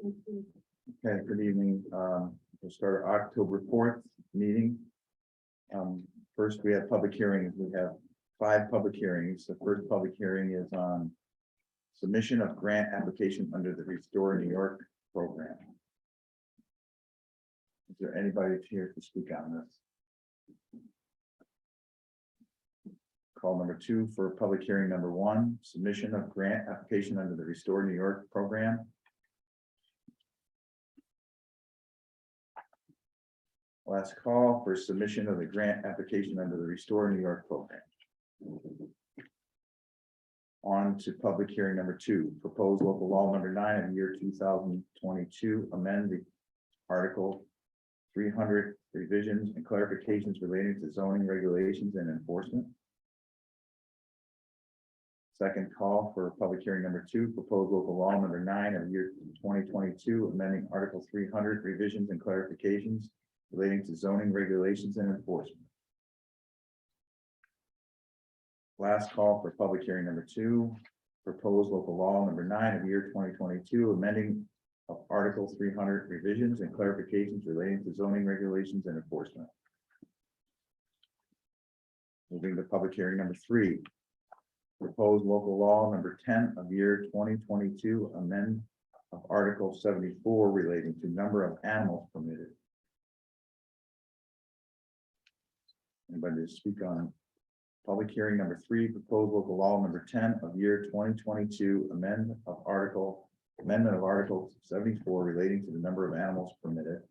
Okay, good evening. We'll start our October 4th meeting. First, we have public hearings. We have 5 public hearings. The first public hearing is on submission of grant application under the Restore New York program. Is there anybody here to speak on this? Call number 2 for public hearing number 1, submission of grant application under the Restore New York program. Last call for submission of the grant application under the Restore New York program. On to public hearing number 2, proposed local law number 9 of the year 2022, amend the article 300 revisions and clarifications relating to zoning regulations and enforcement. Second call for public hearing number 2, proposed local law number 9 of the year 2022, amending article 300 revisions and clarifications relating to zoning regulations and enforcement. Last call for public hearing number 2, proposed local law number 9 of the year 2022, amending of article 300 revisions and clarifications relating to zoning regulations and enforcement. Moving to public hearing number 3, proposed local law number 10 of year 2022, amend of article 74 relating to number of animals permitted. Anybody to speak on public hearing number 3, proposed local law number 10 of year 2022, amendment of article 74 relating to the number of animals permitted.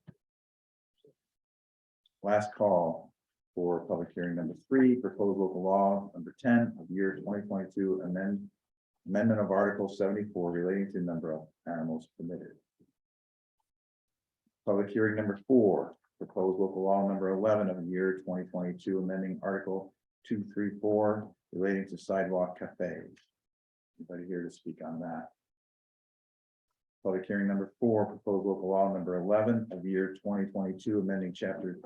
Last call for public hearing number 3, proposed local law number 10 of year 2022, amendment of article 74 relating to the number of animals permitted. Public hearing number 4, proposed local law number 11 of the year 2022, amending article 234 relating to sidewalk cafes. Anybody here to speak on that? Public hearing number 4, proposed local law number 11 of the year 2022, amending chapter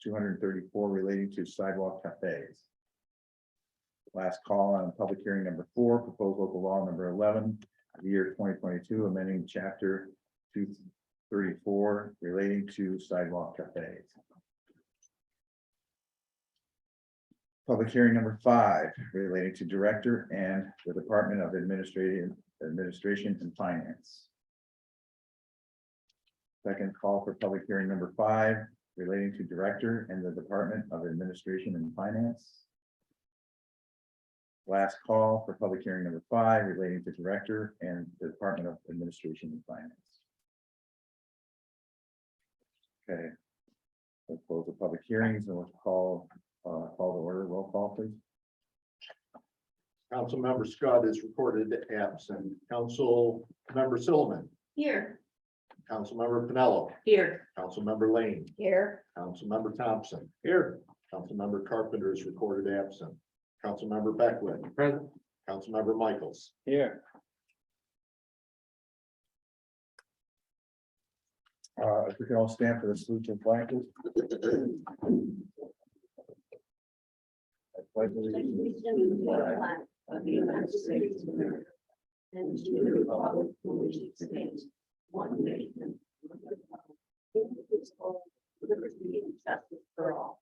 234 relating to sidewalk cafes. Last call on public hearing number 4, proposed local law number 11 of the year 2022, amending chapter 234 relating to sidewalk cafes. Public hearing number 5 relating to director and the Department of Administration and Finance. Second call for public hearing number 5 relating to director and the Department of Administration and Finance. Last call for public hearing number 5 relating to director and the Department of Administration and Finance. Okay. We'll close the public hearings and we'll call to order. Roll call, please. Councilmember Scott is recorded absent. Councilmember Silliman. Here. Councilmember Pinello. Here. Councilmember Lane. Here. Councilmember Thompson. Here. Councilmember Carpenter is recorded absent. Councilmember Beckwith. Present. Councilmember Michaels. Here. If we can all stand for the salute to the flag, please. I pledge allegiance to the flag Of the United States of America. And to the republic for which it stands, one nation. Indivisible, with liberty and justice for all.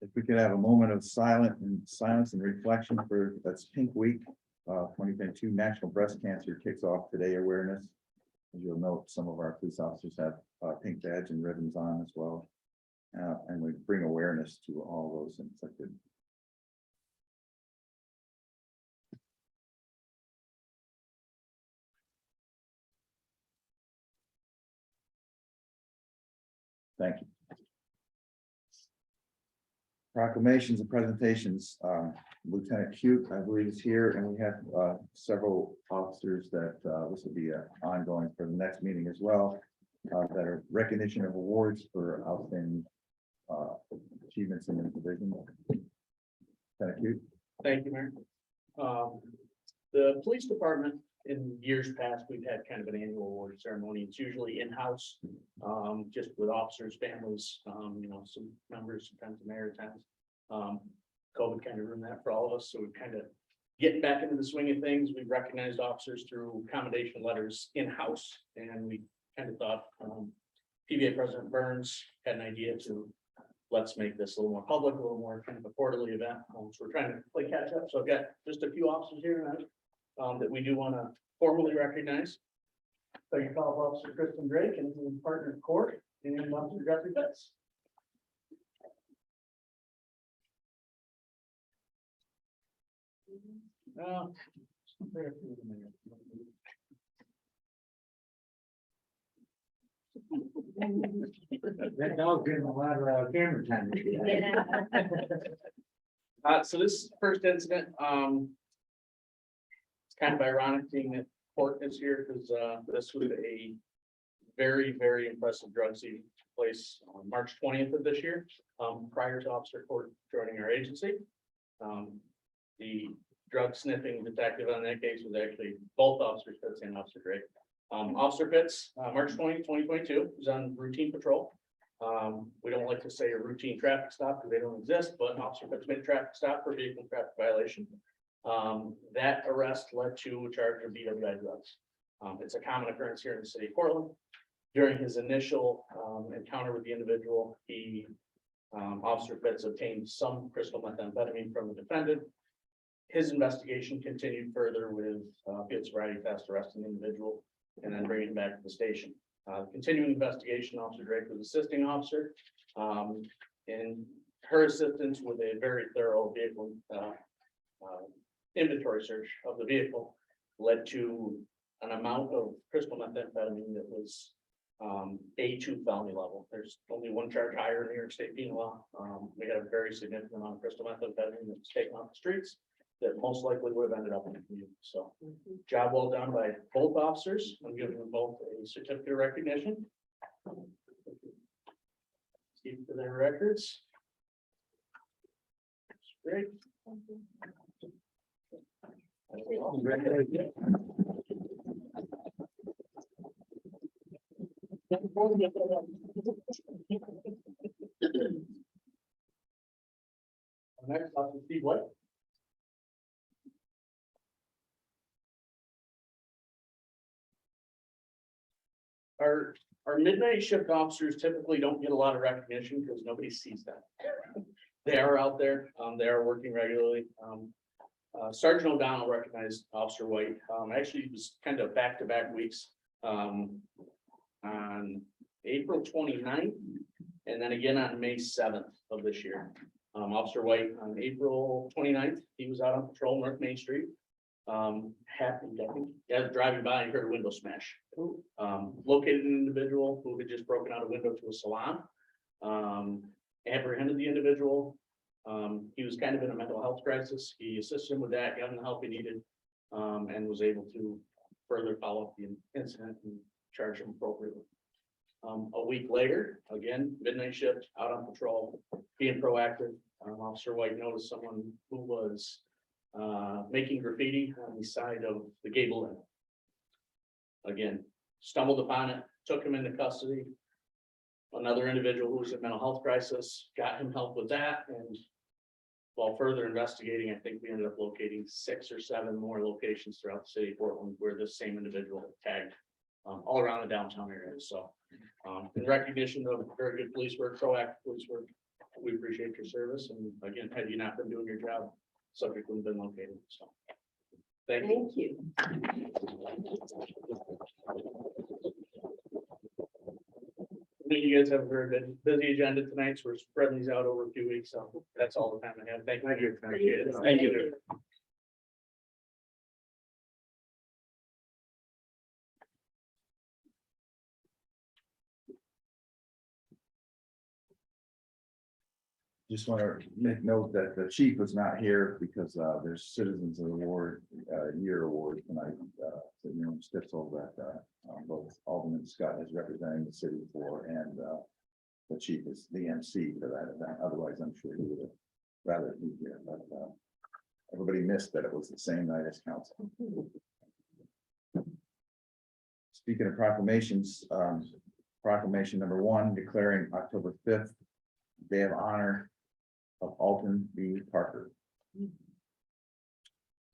If we could have a moment of silence and reflection for that's Pink Week, 2022 National Breast Cancer kicks off today awareness. As you'll note, some of our police officers have pink badge and ribbons on as well. And we bring awareness to all those inflicted. Thank you. Proclamations and presentations. Lieutenant Cute, I believe, is here, and we have several officers that this will be ongoing for the next meeting as well, that are recognition of awards for outstanding achievements in the division. Lieutenant Cute. Thank you, Mayor. The police department, in years past, we've had kind of an annual award ceremony. It's usually in-house, just with officers, families, some members, sometimes the mayor attends. COVID kind of ruined that for all of us, so we've kind of getting back into the swing of things. We've recognized officers through commendation letters in-house, and we kind of thought, PBA President Burns had an idea to let's make this a little more public, a little more kind of a quarterly event. So we're trying to play catch up. So I've got just a few officers here tonight that we do want to formally recognize. So you call Officer Kristen Drake and his partner Court and Officer Jeffrey Fitz. That dog's getting a lot of camera time. So this first incident, it's kind of ironic being that Court is here because this was a very, very impressive drug scene place on March 20th of this year, prior to Officer Court joining our agency. The drug sniffing detective on that case was actually both Officer Fitz and Officer Drake. Officer Fitz, March 20, 2022, was on routine patrol. We don't like to say a routine traffic stop because they don't exist, but Officer Fitz made a traffic stop for vehicle traffic violation. That arrest led to a charge of DWI drugs. It's a common occurrence here in the city of Portland. During his initial encounter with the individual, Officer Fitz obtained some crystal methamphetamine from the defendant. His investigation continued further with field sobriety test, arresting the individual and then bringing him back to the station. Continuing investigation, Officer Drake was assisting officer in her assistance with a very thorough vehicle inventory search of the vehicle led to an amount of crystal methamphetamine that was A2 felony level. There's only one charge higher in New York State penal law. We had a very significant amount of crystal methamphetamine that was taken off the streets that most likely would have ended up in the community. So job well done by both officers. I'm giving them both a certificate of recognition. Keep for their records. Great. Next, Officer Steve White. Our midnight shift officers typically don't get a lot of recognition because nobody sees them. They are out there, they are working regularly. Sergeant O'Donnell recognized Officer White. Actually, it was kind of back-to-back weeks. On April 29th, and then again on May 7th of this year. Officer White on April 29th, he was out on patrol North Main Street. Happened, I think, as driving by and heard a window smash. Located an individual who had just broken out a window to a salon. Apprehended the individual. He was kind of in a mental health crisis. He assisted him with that, got him the help he needed, and was able to further follow up the incident and charge him appropriately. A week later, again, midnight shift, out on patrol, being proactive. Officer White noticed someone who was making graffiti on the side of the gable end. Again, stumbled upon it, took him into custody. Another individual who was in mental health crisis, got him help with that, and while further investigating, I think we ended up locating 6 or 7 more locations throughout the city of Portland where this same individual tagged all around the downtown area. So in recognition of very good police work, proactive police work, we appreciate your service. And again, had you not been doing your job, subject would have been located. So thank you. Thank you. I know you guys have a very busy agenda tonight, so we're spreading these out over a few weeks. So that's all the time I have. Thank you. Appreciate it. Thank you. Just want to make note that the chief was not here because there's Citizens of the Ward Year Award tonight. Stitzel that both Alderman Scott is representing the city for, and the chief is the MC for that event. Otherwise, I'm sure he would have rather be here, but everybody missed that it was the same night as council. Speaking of proclamations, proclamation number 1, declaring October 5th, Day of Honor of Alton B. Parker.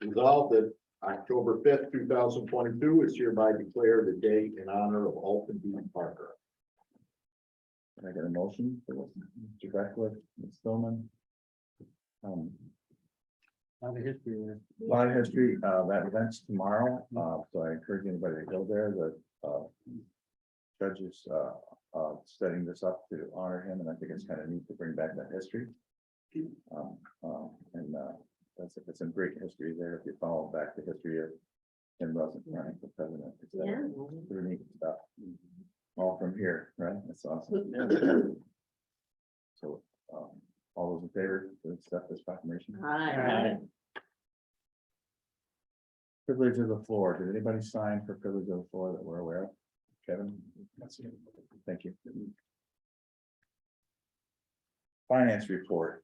Resolved that October 5th, 2022 is hereby declared the day in honor of Alton B. Parker. Can I get a motion for this? Mr. Beckwith, Ms. Stillman? Lot of history there. A lot of history, that event's tomorrow, so I encourage anybody to go there, the, judges, setting this up to honor him, and I think it's kind of neat to bring back that history. And, that's some great history there, if you follow back the history of Tim Russell running for president. It's, Yeah. pretty neat stuff, all from here, right? That's awesome. So, all those in favor to accept this proclamation? Aye. Privilege of the floor. Did anybody sign for privilege of the floor that we're aware of? Kevin? Thank you. Finance report.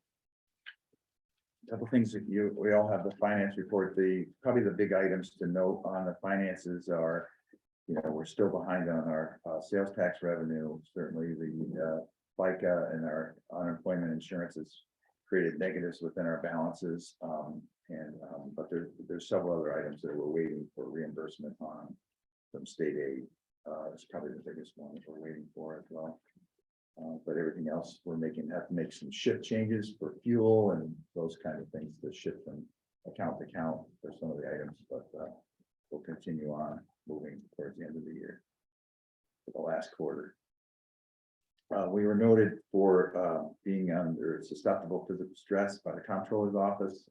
Couple things that we all have the finance report. Probably the big items to note on the finances are, we're still behind on our sales tax revenue. Certainly the FICA and our unemployment insurance has created negatives within our balances. But there's several other items that we're waiting for reimbursement on from state aid. It's probably the biggest one that we're waiting for as well. But everything else, have to make some shift changes for fuel and those kind of things to shift from account to account for some of the items, but we'll continue on moving towards the end of the year. For the last quarter. We were noted for being under susceptible physical stress by the comptroller's office.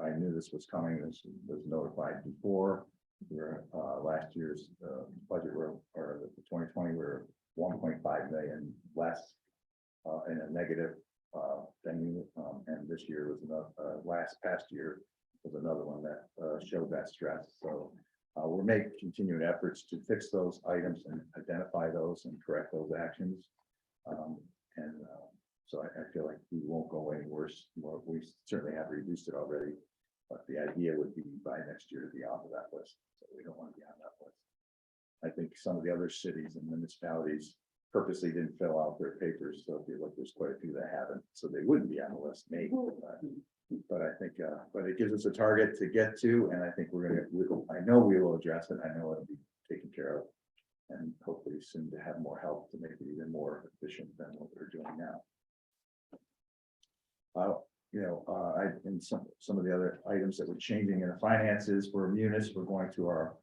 I knew this was coming. This was notified before. Last year's budget or the 2020 were 1.5 million less in a negative thing, and this year was another. Past year was another one that showed that stress. So we're making continued efforts to fix those items and identify those and correct those actions. So I feel like we won't go any worse. Well, we certainly have reduced it already, but the idea would be by next year to be off of that list. So we don't want to be on that list. I think some of the other cities and municipalities purposely didn't fill out their papers. So if you look, there's quite a few that haven't, so they wouldn't be on the list, maybe. But I think, but it gives us a target to get to, and I think I know we will address it. I know it'll be taken care of. And hopefully soon to have more help to make it even more efficient than what we're doing now. And some of the other items that we're changing in the finances, we're Munis, we're going to our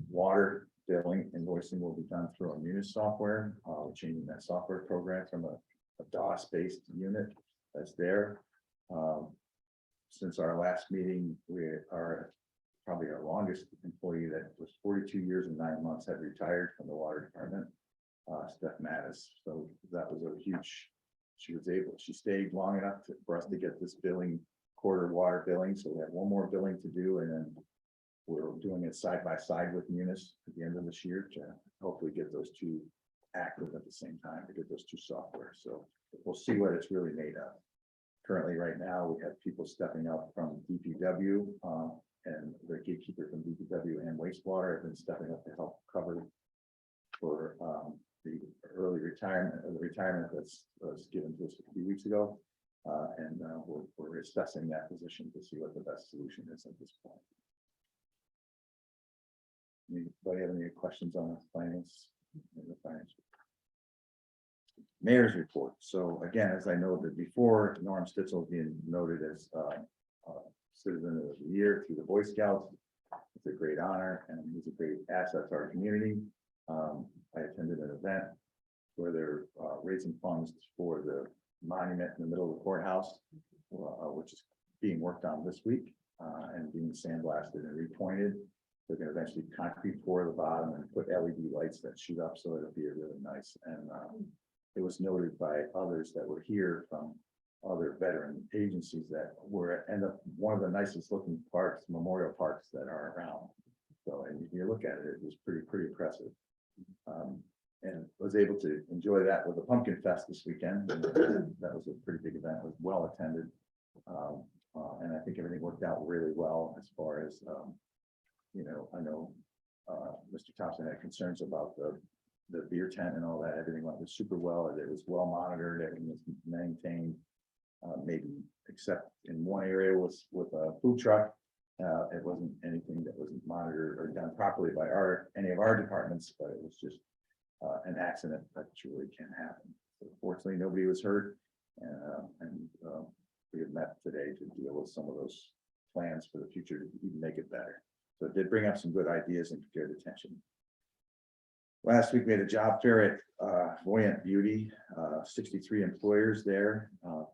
water billing invoicing will be done through our Munis software. We're changing that software program from a DOS-based unit that's there. Since our last meeting, we are probably our longest employee that was 42 years and 9 months had retired from the water department, Steph Mattis. So that was a huge, she stayed long enough for us to get this quarter water billing. So we have one more billing to do, and then we're doing it side by side with Munis at the end of this year to hopefully get those two active at the same time, to get those two software. So we'll see what it's really made of. Currently, right now, we have people stepping up from DPW, and the gatekeeper from DPW and wastewater have been stepping up to help cover for the early retirement, the retirement that's was given to us a few weeks ago. And we're assessing that position to see what the best solution is at this point. Anybody have any questions on the finance? Mayor's report. So again, as I noted before, Norm Stitzel being noted as Citizen of the Year through the Boy Scouts. It's a great honor, and he's a great asset to our community. I attended an event where they're raising funds for the monument in the middle of the courthouse, which is being worked on this week and being sandblasted and repointed. They're going to eventually concrete pour the bottom and put LED lights that shoot up, so it'll be really nice. And it was noted by others that were here from other veteran agencies that end up one of the nicest looking parks, memorial parks that are around. So, and if you look at it, it was pretty impressive. And was able to enjoy that with the Pumpkin Fest this weekend. And that was a pretty big event. It was well attended. And I think everything worked out really well as far as, I know Mr. Thompson had concerns about the beer tent and all that. Everything went super well. It was well monitored. Everything was maintained. maybe except in one area was with a food truck. It wasn't anything that wasn't monitored or done properly by any of our departments, but it was just an accident that truly can happen. So fortunately, nobody was hurt. We have met today to deal with some of those plans for the future to even make it better. So it did bring up some good ideas and good attention. Last week we had a job fair at Voyant Beauty, 63 employers there,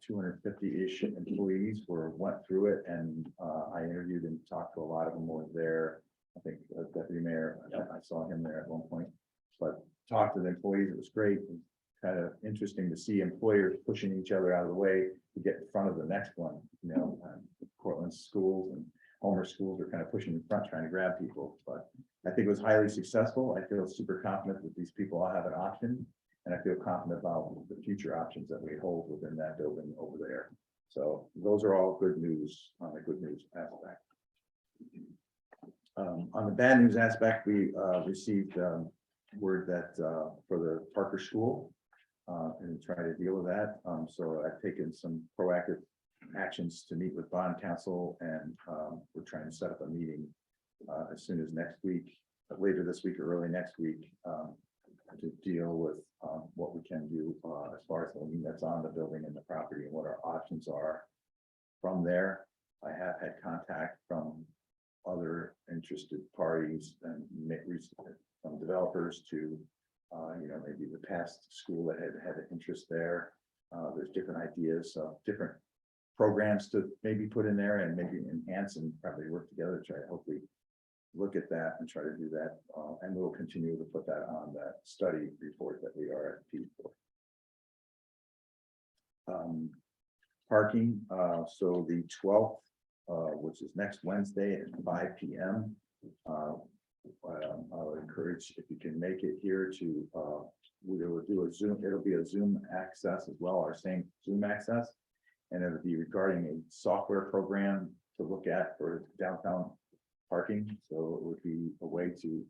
250-ish employees went through it, and I interviewed and talked to a lot of them who were there. I think Deputy Mayor, I saw him there at one point, but talked to the employees. It was great. Kind of interesting to see employers pushing each other out of the way to get in front of the next one. You know, Cortland schools and Homer schools are kind of pushing in front, trying to grab people, but I think it was highly successful. I feel super confident that these people all have an option, and I feel confident about the future options that we hold within that building over there. So those are all good news on the good news aspect. On the bad news aspect, we received word that for the Parker School and try to deal with that. So I've taken some proactive actions to meet with bond counsel, and we're trying to set up a meeting as soon as next week, later this week or early next week, to deal with what we can do as far as the lien that's on the building and the property and what our options are. From there, I have had contact from other interested parties and from developers to, maybe the past school that had an interest there. There's different ideas of different programs to maybe put in there and maybe enhance and probably work together to try to hopefully look at that and try to do that. And we'll continue to put that on that study report that we are at for. Parking, so the 12th, which is next Wednesday at 5 p.m. I would encourage, if you can make it here, to we will do a Zoom. It'll be a Zoom access as well, our same Zoom access, and it'll be regarding a software program to look at for downtown parking. So it would be a way to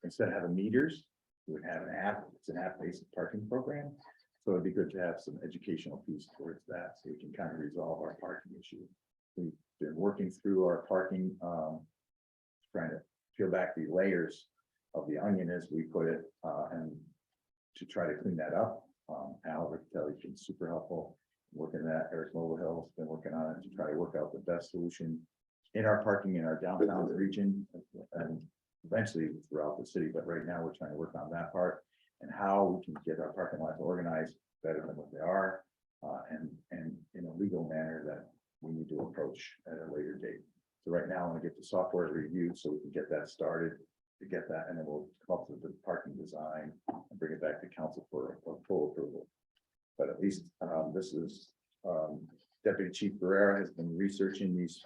instead of having meters, we would have an app. It's an app-based parking program. So it'd be good to have some educational piece towards that, so we can kind of resolve our parking issue. We've been working through our parking, trying to peel back the layers of the onion, as we put it, and to try to clean that up. Al Ricatelli's been super helpful working that. Eric Mulvihill's been working on it to try to work out the best solution in our parking in our downtown region and eventually throughout the city. But right now we're trying to work on that part and how we can get our parking lots organized better than what they are, and in a legal manner that we need to approach at a later date. So right now I want to get the software reviewed so we can get that started, to get that, and then we'll come up with the parking design and bring it back to council for full approval. But at least this is Deputy Chief Barrera has been researching these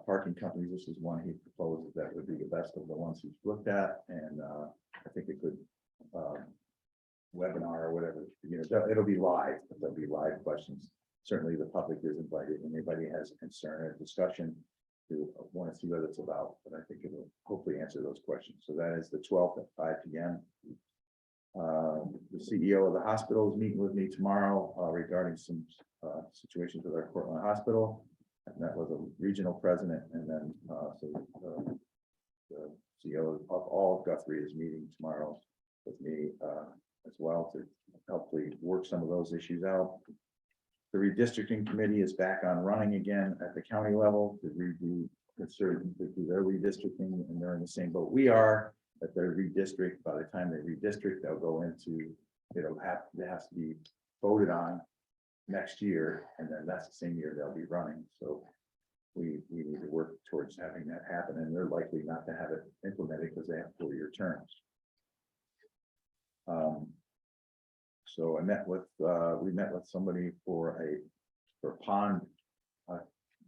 parking companies. This is one he proposes that would be the best of the ones he's looked at, and I think it could webinar or whatever, it'll be live, but there'll be live questions. Certainly the public is invited, and anybody has a concern or discussion to want to see what it's about, but I think it will hopefully answer those questions. So that is the 12th at 5 p.m. The CEO of the hospital is meeting with me tomorrow regarding some situations with our Cortland Hospital. I met with a regional president, and then the CEO of all of Guthrie is meeting tomorrow with me as well to hopefully work some of those issues out. The redistricting committee is back on running again at the county level to do their redistricting, and they're in the same boat we are. That their redistrict, by the time they redistrict, they'll go into, it has to be voted on next year, and then that's the same year they'll be running. So we need to work towards having that happen, and they're likely not to have it implemented because they have 4-year terms. So we met with somebody for pond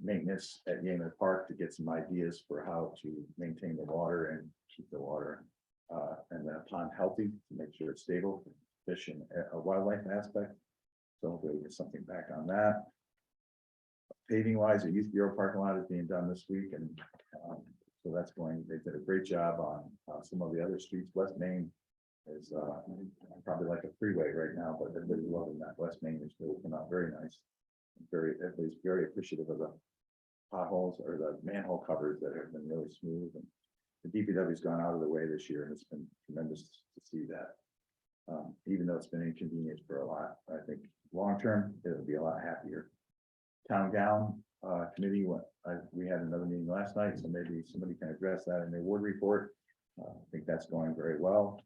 maintenance at Yeaman Park to get some ideas for how to maintain the water and keep the water and the pond healthy, to make sure it's stable, fish and a wildlife aspect. So hopefully we'll get something back on that. Paving wise, the Youth Bureau parking lot is being done this week, and so that's going. They did a great job on some of the other streets. West Main is probably like a freeway right now, but everybody's loving that. West Main is really come out very nice. Everybody's very appreciative of the potholes or the manhole covers that have been really smooth, and the DPW's gone out of the way this year, and it's been tremendous to see that. Even though it's been inconvenient for a lot, I think long-term, it'll be a lot happier. Town gown, committee, we had another meeting last night, so maybe somebody can address that in the award report. I think that's going very well.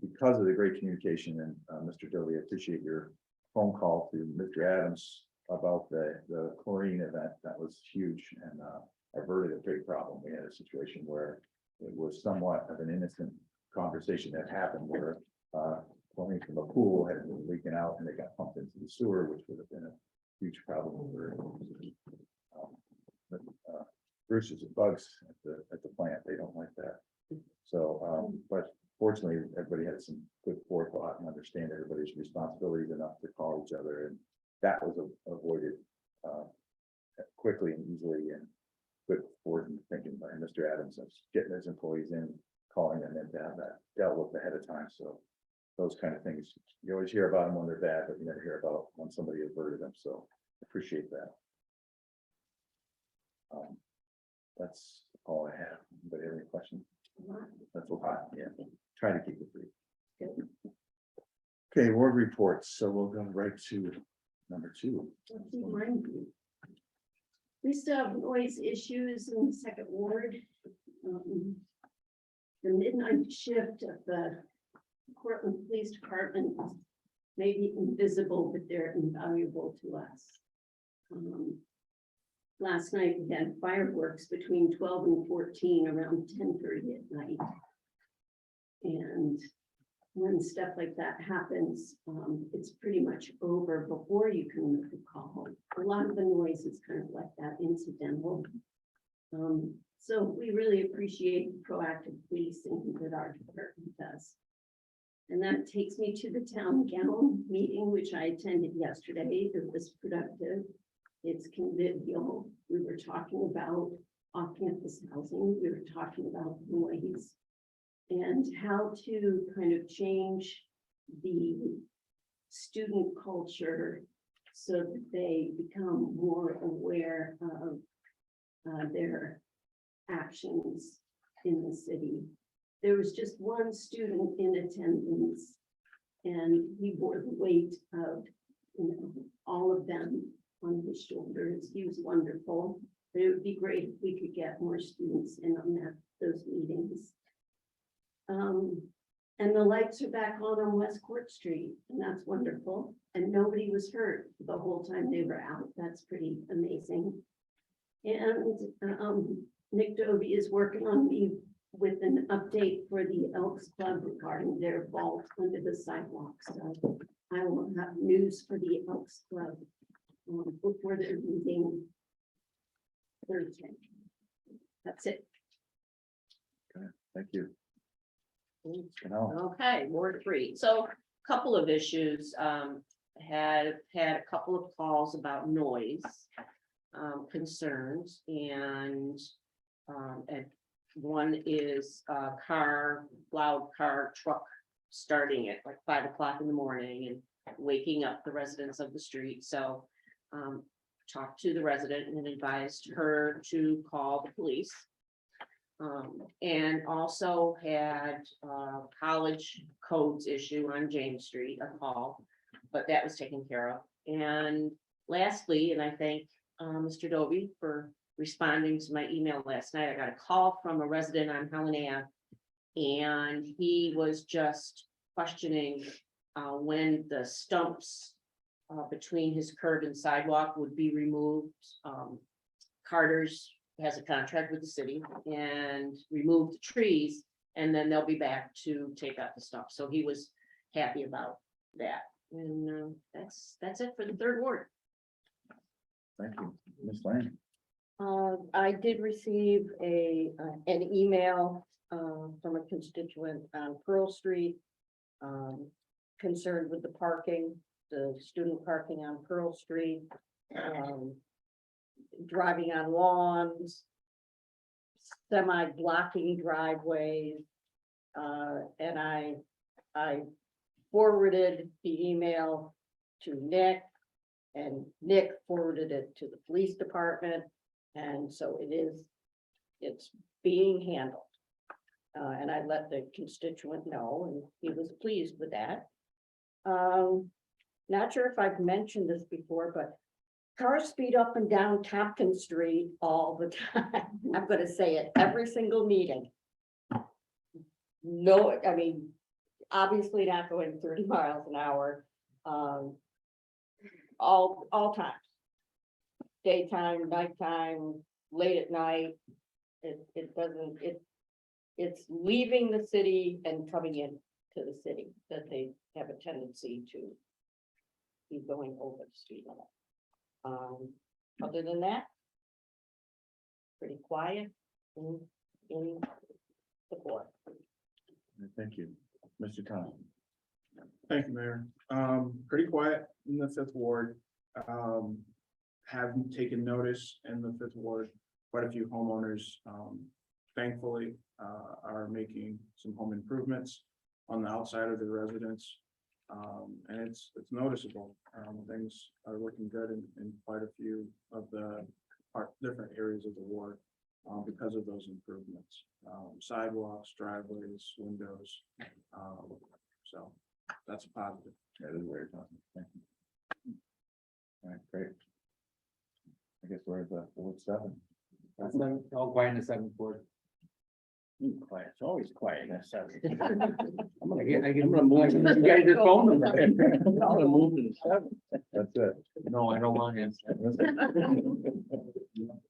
Because of the great communication, and Mr. Dovey, I appreciate your phone call to Mr. Adams about the chlorine event. That was huge and averted a big problem. We had a situation where it was somewhat of an innocent conversation that happened where chlorine from a pool had been leaking out and it got pumped into the sewer, which would have been a huge problem for roosters and bugs at the plant. They don't like that. So, but fortunately, everybody had some good forethought and understand everybody's responsibilities enough to call each other, and that was avoided quickly and easily, and good forward thinking by Mr. Adams of getting his employees in, calling them in to have that dealt with ahead of time. So those kind of things, you always hear about them when they're bad, but you never hear about when somebody averted them. So appreciate that. That's all I have. Anybody have any questions? That's a lot, yeah. Try to keep it brief. Okay, ward reports. So we'll go right to number 2. We still have noise issues in the second ward. The midnight shift of the Portland Police Department may be invisible, but they're invaluable to us. Last night we had fireworks between 12 and 14 around 10:30 at night. And when stuff like that happens, it's pretty much over before you can make a call. A lot of the noise is kind of like that, incidental. So we really appreciate proactive policing that our department does. And that takes me to the town gown meeting, which I attended yesterday. It was productive. It's convivial. We were talking about off-campus housing. We were talking about noise and how to kind of change the student culture so that they become more aware of their actions in the city. There was just one student in attendance, and he bore the weight of, all of them on his shoulders. He was wonderful, but it would be great if we could get more students in on those meetings. And the lights are back on West Court Street, and that's wonderful. And nobody was hurt the whole time they were out. That's pretty amazing. And Nick Dovey is working on me with an update for the Elks Club regarding their vault under the sidewalk. So I will have news for the Elks Club before their meeting Thursday. That's it. Thank you. No, Okay, Ward 3. So a couple of issues, had a couple of calls about noise concerns, and one is a loud car truck starting at like 5 o'clock in the morning and waking up the residents of the street. So talked to the resident and advised her to call the police. And also had college codes issue on James Street, a call, but that was taken care of. And lastly, and I thank Mr. Dovey for responding to my email last night, I got a call from a resident on Helen Ave, and he was just questioning when the stumps between his curb and sidewalk would be removed. Carter's has a contract with the city and remove the trees, and then they'll be back to take out the stump. So he was happy about that. And that's it for the 3rd ward. thank you, Ms. Lane. I did receive an email from a constituent on Pearl Street concerned with the student parking on Pearl Street, driving on lawns, semi-blocking driveways, and I forwarded the email to Nick. And Nick forwarded it to the police department, and so it's being handled. And I let the constituent know, and he was pleased with that. Not sure if I've mentioned this before, but cars speed up and down Tompkins Street all the time. I'm gonna say it every single meeting. No, I mean, obviously not going 30 miles an hour. All times. Daytime, nighttime, late at night. It doesn't, it's leaving the city and coming in to the city that they have a tendency to be going over the speed limit. Other than that, pretty quiet in the court. Thank you. Mr. Thompson. Thank you, Mayor. Pretty quiet in the fifth ward. Have taken notice in the fifth ward. Quite a few homeowners, thankfully, are making some home improvements on the outside of their residence. And it's noticeable. Things are looking good in quite a few of the different areas of the ward because of those improvements. Sidewalks, driveways, windows. So that's a positive. That is very positive. Thank you. All right, great. I guess we're at the Ward 7. All quiet in the seventh ward. Quiet, it's always quiet, that's how. I'm gonna move, you guys just phone number. I'm gonna move to the 7th. That's it. No, I don't want him.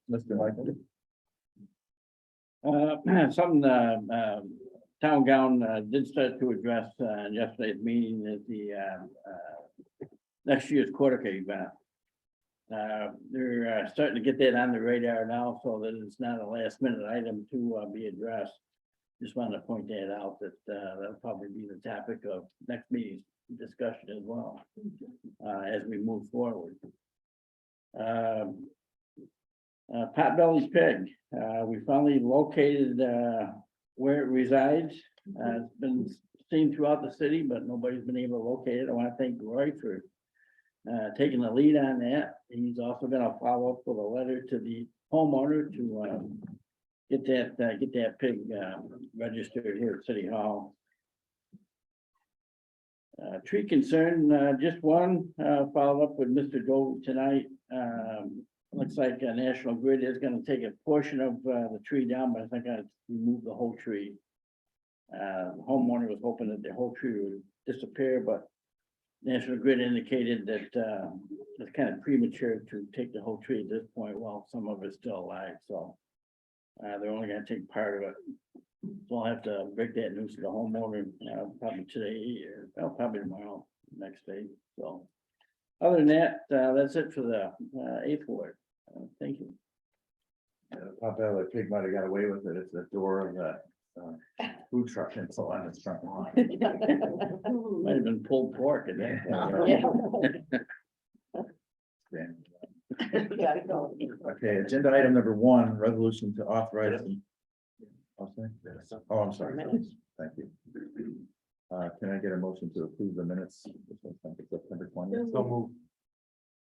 Mr. Michael. Something, Town Gown did start to address in yesterday's meeting is the next year's quarter event. They're starting to get that on the radar now, so that it's not a last minute item to be addressed. Just wanted to point that out, that that'll probably be the topic of next meeting's discussion as well, as we move forward. Potbelly's Pig, we finally located where it resides. It's been seen throughout the city, but nobody's been able to locate it. I want to thank Roy for taking the lead on that. He's also gonna follow up with a letter to the homeowner to get that pig registered here at City Hall. Tree concern, just one, follow up with Mr. Dove tonight. Looks like National Grid is gonna take a portion of the tree down, but I think I remove the whole tree. Homeowner was hoping that the whole tree would disappear, but National Grid indicated that it's kind of premature to take the whole tree at this point, while some of it's still alive, so. They're only gonna take part of it. So I'll have to break that news to the homeowner, probably today, or well, probably tomorrow, next day, so. Other than that, that's it for the 8th ward. Thank you. Potbelly Pig might have got away with it. It's the door of the food truck and so on. It's front line. Might have been pulled pork in there. Gotta go. Okay, agenda item number 1, resolution to authorize. Oh, I'm sorry. Thank you. Can I get a motion to approve the minutes? September 20th. So move.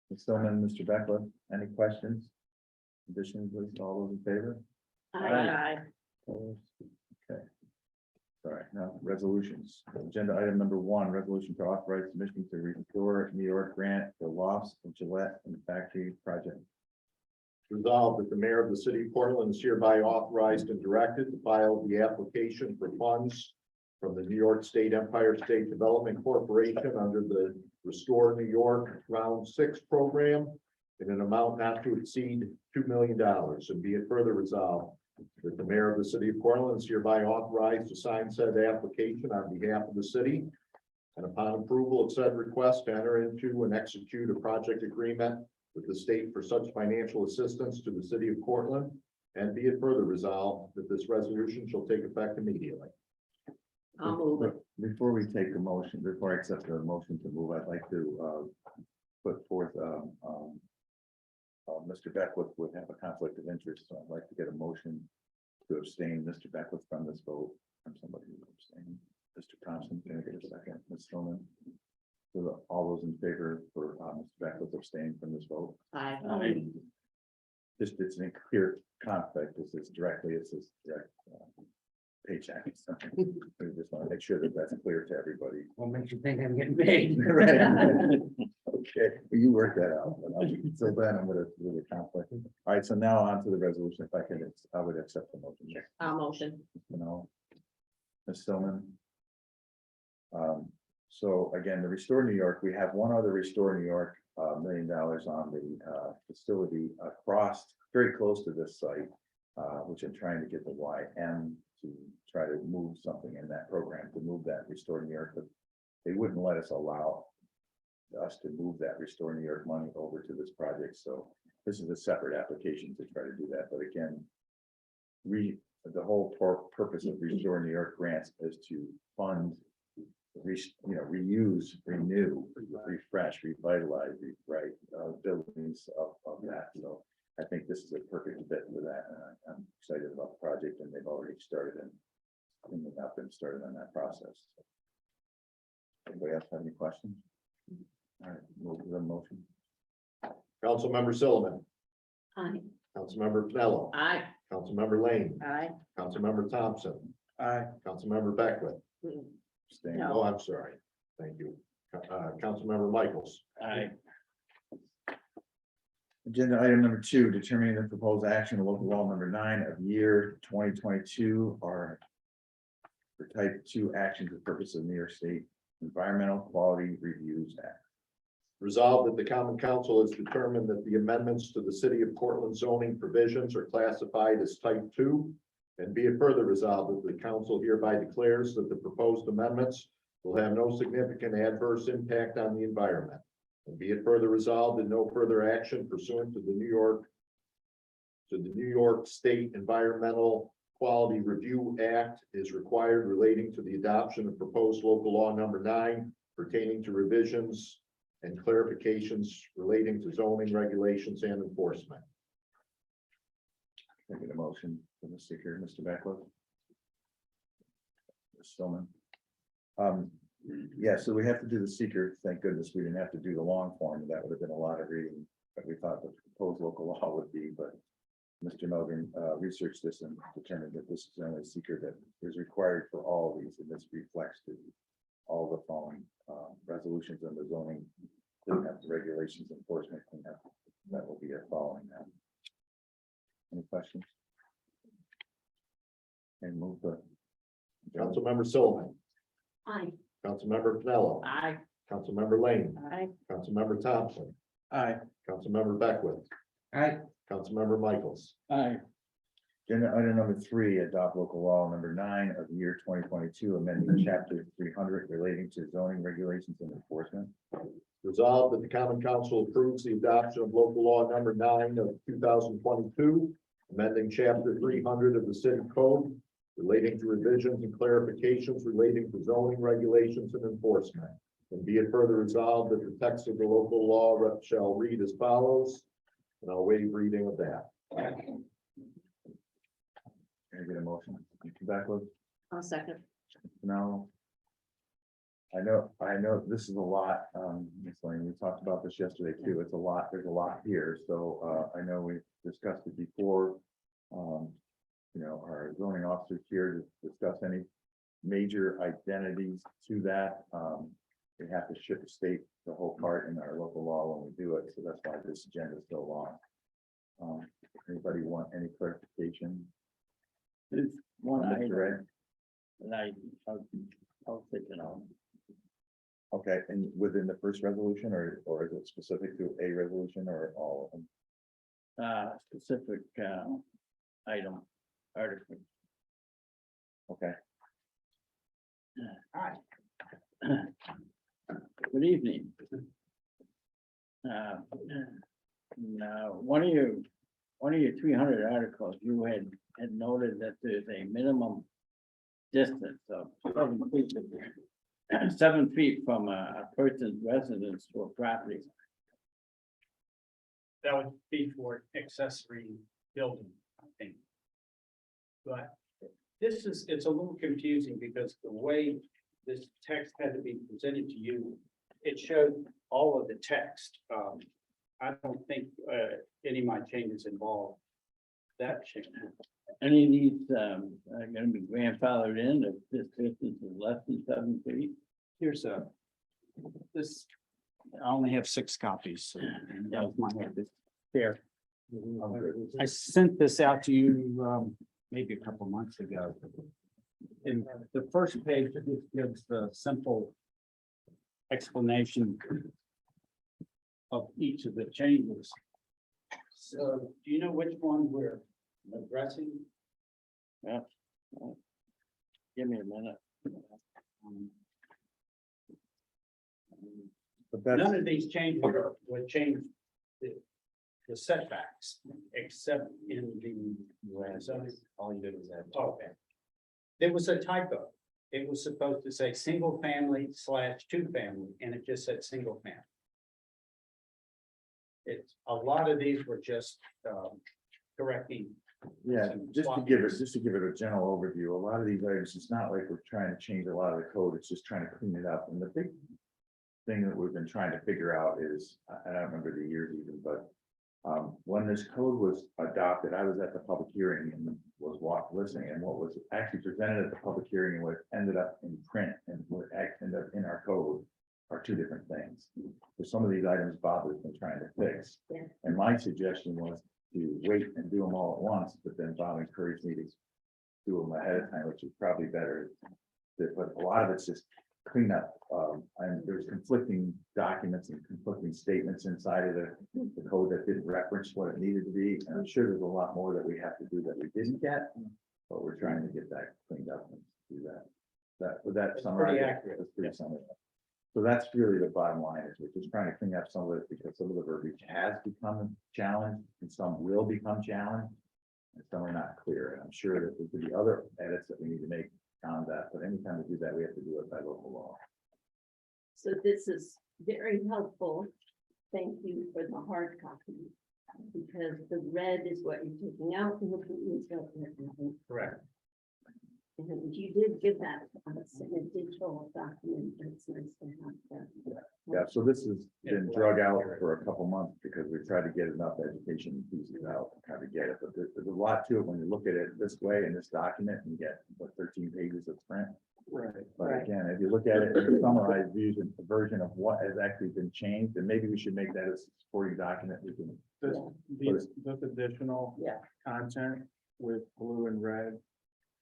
Ms. Stillman, Mr. Beckwith, any questions? Additions, please, all those in favor? Aye. Opposed? Okay. Sorry, now resolutions. Agenda item number 1, resolution to authorize submission to restore New York grant for Lofts and Gillette and Factory project. Resolved that the mayor of the city of Portland is hereby authorized and directed to file the application for funds from the New York State Empire State Development Corporation under the Restore New York Round 6 program in an amount not to exceed $2 million. And be it further resolved that the mayor of the city of Portland is hereby authorized to sign said application on behalf of the city. And upon approval of said request, to enter into and execute a project agreement with the state for such financial assistance to the city of Portland. And be it further resolved that this resolution shall take effect immediately. I'll move it. Before we take a motion, before I accept the motion to move, I'd like to put forth Mr. Beckwith would have a conflict of interest, so I'd like to get a motion to abstain Mr. Beckwith from this vote, from somebody who abstained. Mr. Thompson, can I get a second? Ms. Stillman? So all those in favor for, Mr. Beckwith abstaining from this vote? Aye. Just, it's in clear conflict, it's directly, it's this direct paycheck. So we just want to make sure that that's clear to everybody. What makes you think I'm getting paid? Right. Okay, well, you work that out. But so then I'm gonna do the conflict. All right, so now on to the resolution. If I could, I would accept the motion. I'll motion. You know. Ms. Stillman. So again, the Restore New York, we have one other Restore New York, $1 million on the facility across, very close to this site. Which I'm trying to get the YM to try to move something in that program, to move that Restore New York, but they wouldn't let us allow us to move that Restore New York money over to this project, so this is a separate application to try to do that, but again, the whole purpose of Restore New York grants is to fund, reuse, renew, refresh, revitalize, rewrite, buildings of that, so I think this is a perfect fit for that, and I'm excited about the project, and they've already started and cleaning up and started on that process. Anybody else have any questions? All right, move to the motion. Councilmember Sullivan, Aye. Councilmember Pinello, Aye. Councilmember Lane, Aye. Councilmember Thompson, Aye. Councilmember Beckwith. Staying. No. Oh, I'm sorry. Thank you. Councilmember Michaels. Aye. Agenda item number 2, determining the proposed action of local law number 9 of year 2022 are for type 2 action for purpose of New York State Environmental Quality Reviews Act. Resolved that the common council has determined that the amendments to the city of Portland zoning provisions are classified as type 2. And be it further resolved that the council hereby declares that the proposed amendments will have no significant adverse impact on the environment. And be it further resolved that no further action pursuant to the New York State Environmental Quality Review Act is required relating to the adoption of proposed local law number 9 pertaining to revisions and clarifications relating to zoning regulations and enforcement. Can I get a motion for the speaker, Mr. Beckwith? Ms. Stillman. Yeah, so we have to do the seeker. Thank goodness we didn't have to do the long form. That would have been a lot of reading, but we thought the proposed local law would be, but Mr. Melvin researched this and determined that this is the only seeker that is required for all of these, and this reflects to all the following resolutions and the zoning, cleanup, regulations, enforcement cleanup. That will be following that. Any questions? And move the. Councilmember Sullivan, Aye. Councilmember Pinello, Aye. Councilmember Lane, Aye. Councilmember Thompson, Aye. Councilmember Beckwith, Aye. Councilmember Michaels. Aye. Agenda item number 3, adopt local law number 9 of the year 2022, amending chapter 300 relating to zoning regulations and enforcement. Resolved that the common council approves the adoption of local law number 9 of 2022, amending chapter 300 of the city code relating to revisions and clarifications relating to zoning regulations and enforcement. And be it further resolved that the text of the local law shall read as follows, and I'll waive reading of that. Can I get a motion? Mr. Beckwith? I'll second. No. I know this is a lot, Ms. Lane, we talked about this yesterday too, it's a lot, there's a lot here, so, I know we discussed it before. Our zoning officers here to discuss any major identities to that, we have to shift the state the whole part in our local law when we do it, so that's why this agenda is so long. Anybody want any clarification? There's one Mr. item, Red? and I'll take it on. Okay, and within the first resolution, or is it specific to a resolution or all of them? Specific, item, article. Okay, Good evening. Now, one of your 300 articles, you had noted that there's a minimum distance of 7 feet from a person's residence to a property. That would be for accessory building, I think. But it's a little confusing because the way this text had to be presented to you, it showed all of the text. I don't think, any of my changes involve that change. Any of these, are gonna be grandfathered in if this distance is less than 7 feet? Here's this, I only have 6 copies, so that was my there. I sent this out to you, maybe a couple months ago. And the first page just gives the simple explanation of each of the changes. So do you know which one we're addressing? Give me a minute. But that's, None of these changes would change the setbacks, except in the. zoning. All you did was add. Okay. There was a typo. It was supposed to say single family / 2 family, and it just said single family. It's, a lot of these were just, correcting. yeah, just to give it a general overview, a lot of these items, it's not like we're trying to change a lot of the code, it's just trying to clean it up. And the big thing that we've been trying to figure out is, I don't remember the years even, but when this code was adopted, I was at the public hearing and was listening, and what was actually presented at the public hearing and what ended up in print and what ended up in our code are two different things. So some of these items Bob has been trying to fix. Yeah. And my suggestion was to wait and do them all at once, but then Bob encouraged me to do them ahead of time, which is probably better. But a lot of it's just clean up, and there's conflicting documents and conflicting statements inside of the code that didn't reference what it needed to be. And I'm sure there's a lot more that we have to do that we didn't get, but we're trying to get that cleaned up and do that. Would that That's summarize? pretty it? accurate. That's pretty summary. So that's really the bottom line, is we're just trying to clean up some of it because some of the verbiage has become challenged and some will become challenged. And some are not clear, and I'm sure that there could be other edits that we need to make on that, but anytime we do that, we have to do it by local law. So this is very helpful. Thank you for the hard copy. Because the red is what you're taking out and the blue is what you're adding. Correct. And you did give that to us in a digital document. It's nice to have that. Yeah, so this has been drug out for a couple months because we tried to get enough education pieces out to kind of get it, but there's a lot to it when you look at it this way in this document and you get what 13 pages of print. Right. But again, if you look at it in a summarized version of what has actually been changed, then maybe we should make that as a supporting document. We can, This additional Yeah. content with blue and red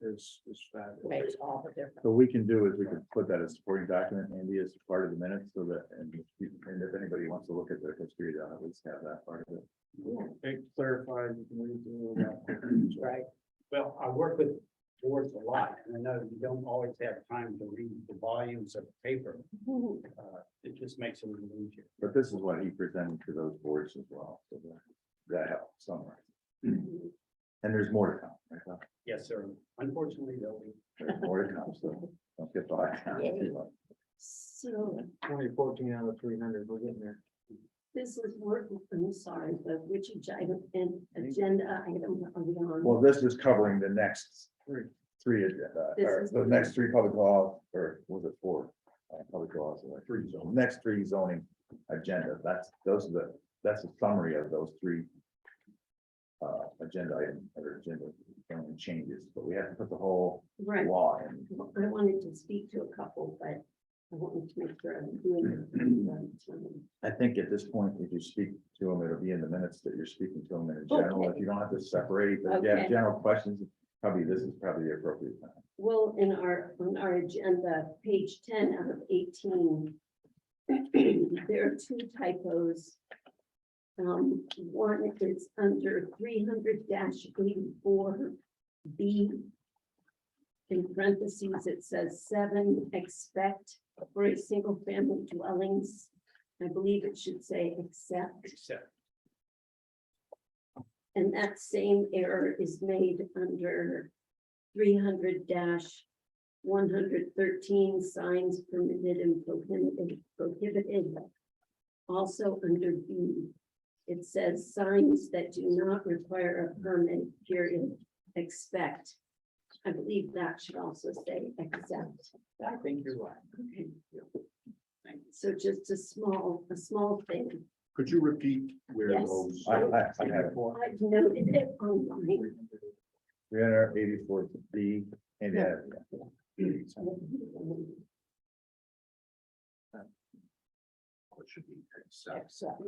is fabulous. Makes all the difference. so we can do is we can put that as a supporting document, Andy, as part of the minutes, so that, and if anybody wants to look at the history, they'll at least have that part of it. It clarifies, you can read through that. Right. Well, I work with boards a lot, and I know you don't always have time to read the volumes of paper. It just makes it a little easier. But this is what he presented to those boards as well, so that helps summarize. And there's more to come, right? Tom? Yes, sir. Unfortunately, there'll be. There's more to come, so don't get bogged down. So 2014 out of 300, we're getting there. this is work, I'm sorry, but which item and agenda item are we on? Well, this is covering the next three, This or is- the next three public law, or was it four? Public laws, like three zone, next three zoning agenda, that's a summary of those three. Agenda item or agenda zoning changes, but we have to put the whole Right, law in. I wanted to speak to a couple, but I wanted to make sure I'm doing it right. I think at this point, if you speak to them, it'll be in the minutes that you're speaking to them in general, if you don't have to separate, but if you have Okay. general questions, this is probably the appropriate time. Well, on our agenda, page 10 out of 18. There are two typos. One is under 300-84B. In parentheses, it says 7, expect for a single family dwellings. I believe it should say except. Except. And that same error is made under 300-113 signs permitted and prohibited. Also under B, it says signs that do not require a permit, period, expect. I believe that should also say accept. I think you're right. Okay. Thank So just a small thing. Could you repeat where Yes. those? I have it. I've noted it online. 384 B and yeah. What should be accept? Accept.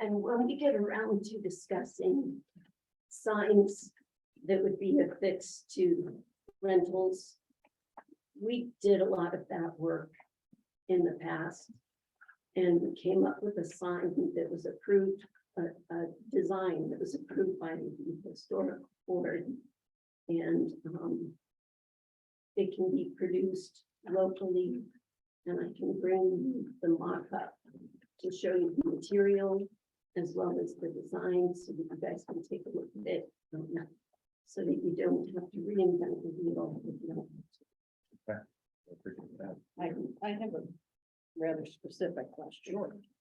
And when we get around to discussing signs that would be affixed to rentals, we did a lot of that work in the past. And we came up with a sign that was approved, a design that was approved by the historic board. And it can be produced locally, and I can bring you the mock-up to show you the material as well as the design, so that you guys can take a look at it. So that you don't have to reinvent the wheel. I have a rather specific question.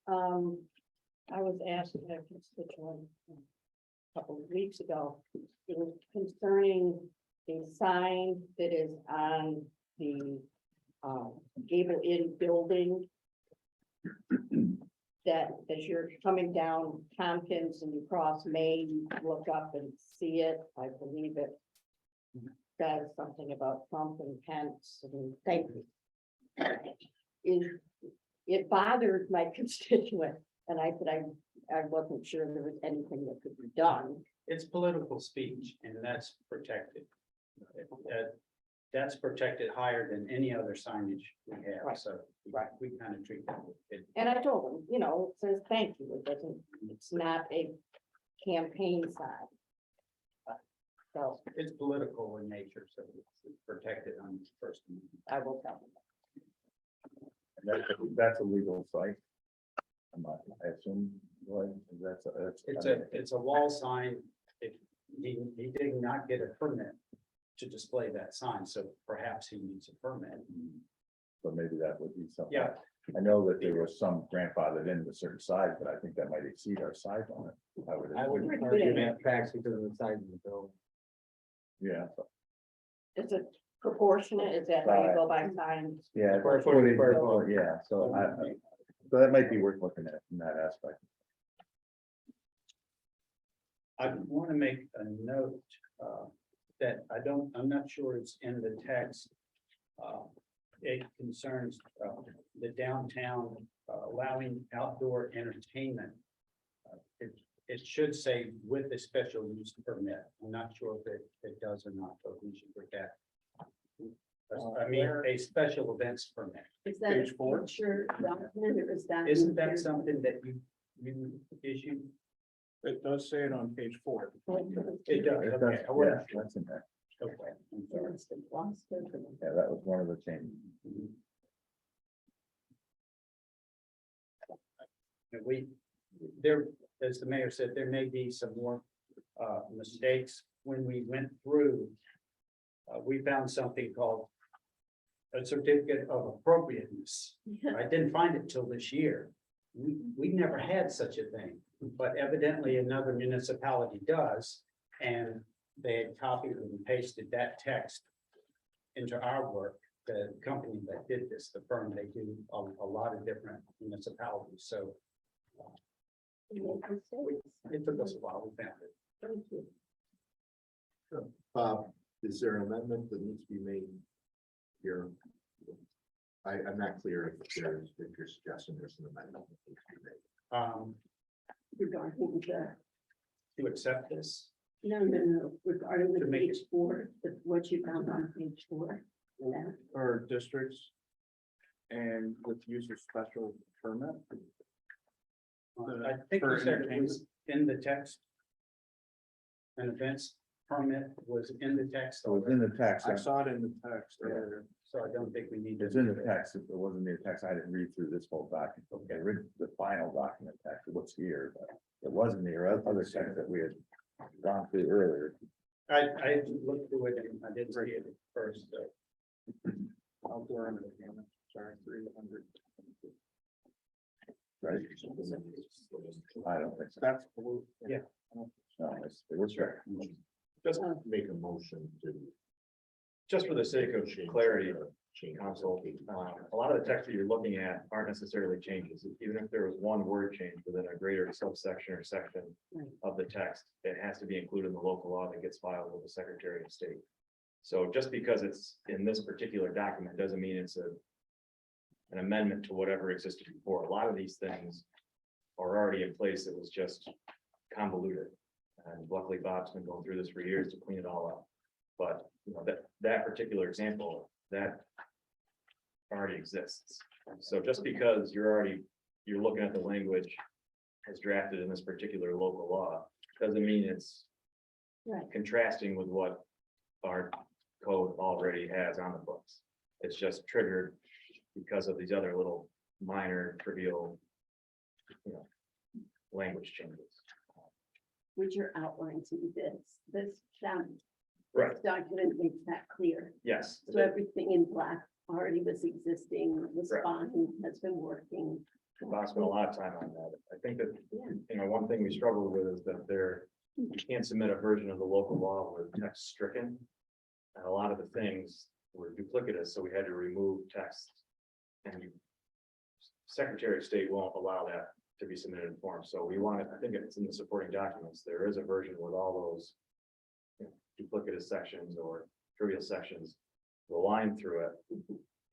I was asked a constituent a couple of weeks ago, it was concerning a sign that is on the Gable Inn building. That as you're coming down Tompkins and you cross Main, you look up and see it, I believe it. Says something about Trump and Pence and thank you. It bothered my constituent, and I said I wasn't sure there was anything that could be done. It's political speech and that's protected. That's protected higher than any other signage we have, Right. so we kind of treat that. And I told him, it says thank you, it doesn't, it's not a campaign sign. So It's political in nature, so it's protected on the First Amendment. I will tell him. That's a legal site. I assume, It's a wall sign. If he did not get a permit to display that sign, so perhaps he needs a permit. So maybe that would be something. Yeah. I know that there was some grandfathered in a certain size, but I think that might exceed our size on it. I would would- argue that facts because of the size of the building. Yeah, Is it proportionate? Is that how you go by signs? yeah. Square it's footage 40, per foot. Yeah, so so that might be worth looking at in that aspect. I want to make a note that I'm not sure it's in the text. It concerns the downtown allowing outdoor entertainment. It should say with a special use permit. I'm not sure if it does or not, but we should put that. I mean, a special events permit. Is that a Page 4? future document, or is that? Isn't that something that you issued? It does say it on page 4. It does, It okay. does- I wasn't Yeah, sure. that's in there. Okay, I'm sorry. Yeah, that was one of the changes. And there, as the mayor said, there may be some more mistakes. When we went through, we found something called a certificate of appropriateness. I didn't find it till this year. We never had such a thing, but evidently another municipality does. And they had copied and pasted that text into our work. The company that did this, the firm, they do a lot of different municipalities, so it took us a while, we found it. Bob, is there an amendment that needs to be made here? I'm not clear if you're suggesting there's an amendment that needs to be made. Regarding the, To accept this, no, regarding To the make page 4, what you found on page 4. Yeah. Or districts. And with use of special permit. I think For you said it entertainment? was in the text. An events permit was in the text. So it's in the text. I saw it in the text earlier. So I don't think we need. to It's in do the that. text. If it wasn't in the text, I didn't read through this whole document. Okay, read the final document text, what's here, but it wasn't the other text that we had gone through earlier. I looked through it and I didn't see it at first, so. Outdoor entertainment, sorry, 300. right? I don't think so. That's. Yeah. No, it was right. Just make a motion to. Just for the sake of clarity, council, a lot of the text that you're looking at aren't necessarily changes. Even if there was one word change within a greater subsection or section Right. of the text, it has to be included in the local law that gets filed with the Secretary of State. So just because it's in this particular document doesn't mean it's an amendment to whatever existed before. A lot of these things are already in place. It was just convoluted. And luckily Bob's been going through this for years to clean it all up. But, you know, that particular example, that already exists. So just because you're looking at the language as drafted in this particular local law, doesn't mean it's Right. contrasting with what our code already has on the books. It's just triggered because of these other little minor trivial, language changes. Which are outlined in this Right. document makes that clear. Yes. So everything in black already was existing, was Correct. fine, has been working. Bob spent a lot of time on that. I think that, Yeah. one thing we struggle with is that you can't submit a version of the local law with text stricken. And a lot of the things were duplicitous, so we had to remove text. And Secretary of State won't allow that to be submitted in form, so we want it, I think it's in the supporting documents, there is a version with all those duplicitous sections or trivial sections, the line through it,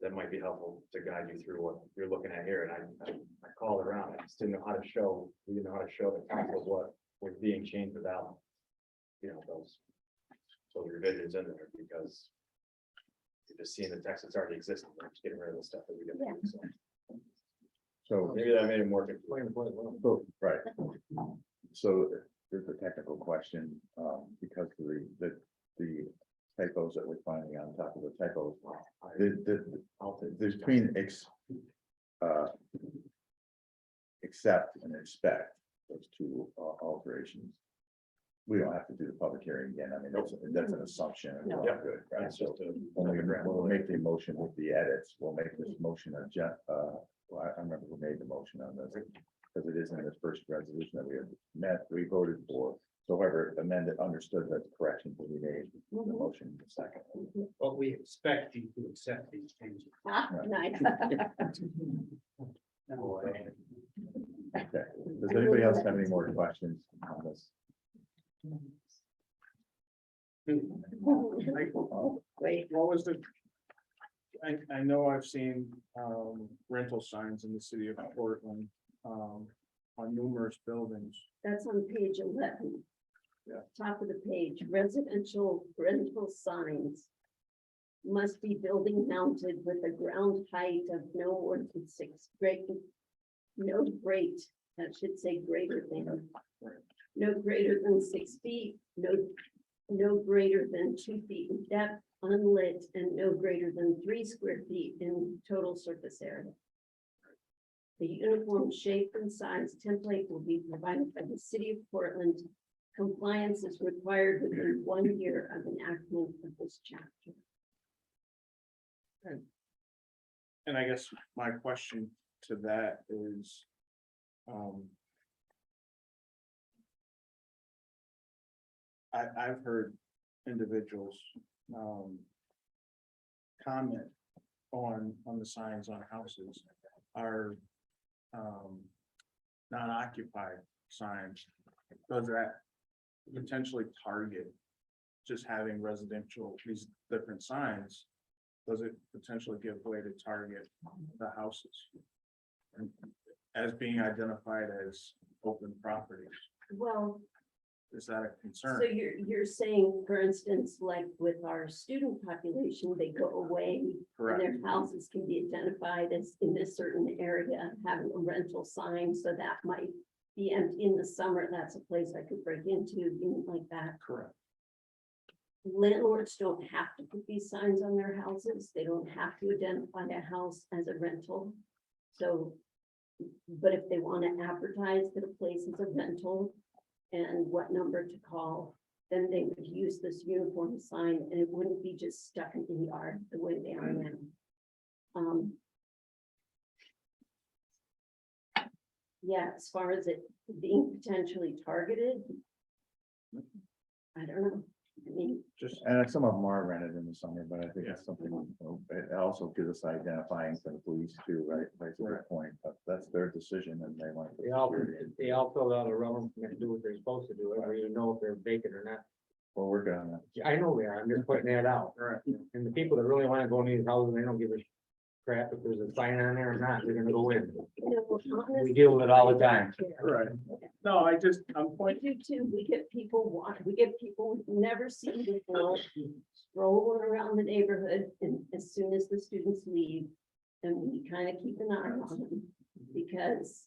that might be helpful to guide you through what you're looking at here, and I called around, I just didn't know how to show, we didn't know how to show the council what was being changed without, those revisions in there, because you're just seeing the text that's already existing, we're just getting rid of the stuff that we didn't. Yeah. So So, maybe that made it more confusing. right. So there's a technical question, because of the typos that we're finding on top of the typos. There's between accept and expect, those two alterations. We don't have to do the public hearing again. I mean, that's an assumption. And we're all good, right? That's So just a. we'll make the motion with the edits. We'll make this motion well, I remember who made the motion on this, because it is in this first resolution that we voted for. So whoever amended, understood that corrections will be made, the motion in a second. But we expect you to accept these changes. Ah, nice. Okay, does anybody else have any more questions on this? Wait, What was the? I know I've seen, rental signs in the city of Portland, on numerous buildings. that's on page 11. Yeah. Top of the page, residential rental signs must be building mounted with a ground height of no more than that should say greater than. No greater than 6 feet, no greater than 2 feet in depth, unlit, and no greater than 3 square feet in total surface area. The uniform shape and size template will be provided by the city of Portland. Compliance is required within 1 year of enactment of this chapter. And I guess my question to that is, I've heard individuals, comment on the signs on houses are, non-occupied signs. Does that potentially target just having residential, these different signs? Does it potentially give way to target the houses? And as being identified as open properties, Well, is that a concern? so you're saying, for instance, like with our student population, they go away and Correct. their houses can be identified as in this certain area, having a rental sign, so that might be empty in the summer. That's a place I could break into, like that. Correct. Landlords don't have to put these signs on their houses. They don't have to identify a house as a rental. So, but if they want to advertise that a place is a rental and what number to call, then they would use this uniform sign, and it wouldn't be just stuck in the yard the way they are now. yeah, as far as it being potentially targeted. I don't know, I mean, Just, And some of them are rented in the summer, but I think it's something, it also gives us identifying for the police too, right? That's a good point, but that's their decision and they want. They all fill out a rubber permit, do what they're supposed to do, whether you know if they're vacant or not. We're working on that. Yeah, I know they are, I'm just putting that out. right, And the people that really wanna go in these houses, they don't give a crap if there's a sign on there or not, they're gonna go in. you know, We deal with it all the time. right. No, I'm We pointing, do too, we get people we've never seen before, strolling around the neighborhood, and as soon as the students leave, then we kind of keep an eye on them, because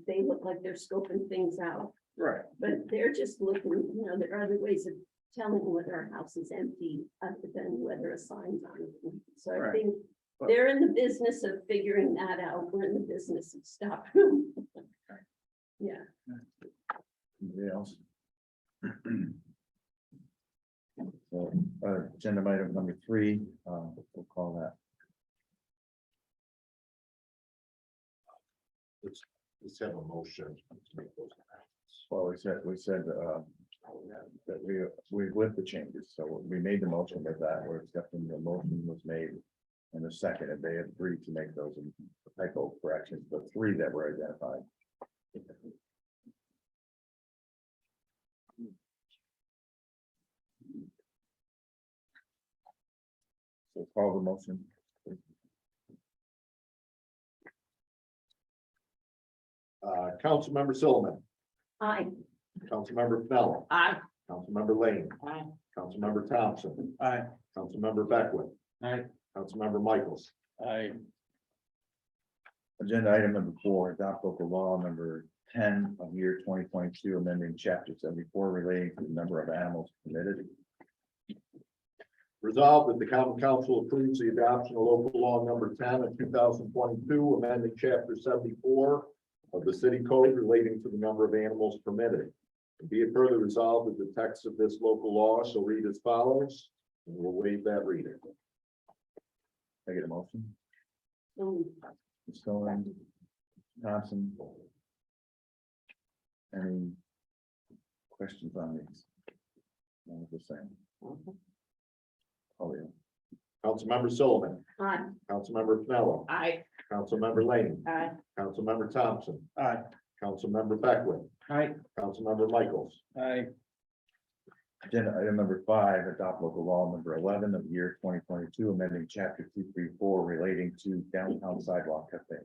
they look like they're scoping things out, right, but they're just looking, you know, there are other ways of telling whether our house is empty, other than whether a sign's on it. So I Right. think But- they're in the business of figuring that out, we're in the business of stopping them. Yeah. Anybody else? So, agenda item number 3, we'll call that. Let's have a motion. to make those amendments. Well, we said, that we with the changes, so we made the motion with that, we're accepting the motion was made. And the second, and they agreed to make those typo corrections, the 3 that were identified. So call the motion. Councilmember Silliman, Aye. Councilmember Pinello, Aye. Councilmember Lane, Aye. Councilmember Thompson, aye, Councilmember Beckwith. Aye. Councilmember Michaels. I, Agenda item number 4, adopt local law number 10 of year 2022, amending chapter 74 relating to the number of animals permitted. Resolved that the common council approves the adoption of local law number 10 of 2022, amending chapter 74 of the city code relating to the number of animals permitted. And be it further resolved that the text of this local law shall read as follows, and we'll waive that reading. Can I get a motion? So, Stone, Thompson. Any questions on these? All the same. Oh, yeah. Councilmember Sullivan, aye. Councilmember Pinello, Aye. Councilmember Lane, Aye. Councilmember Thompson, aye, Councilmember Beckwith, Aye. Councilmember Michaels. I, Agenda item number 5, adopt local law number 11 of year 2022, amending chapter 234 relating to downtown sidewalk cafe.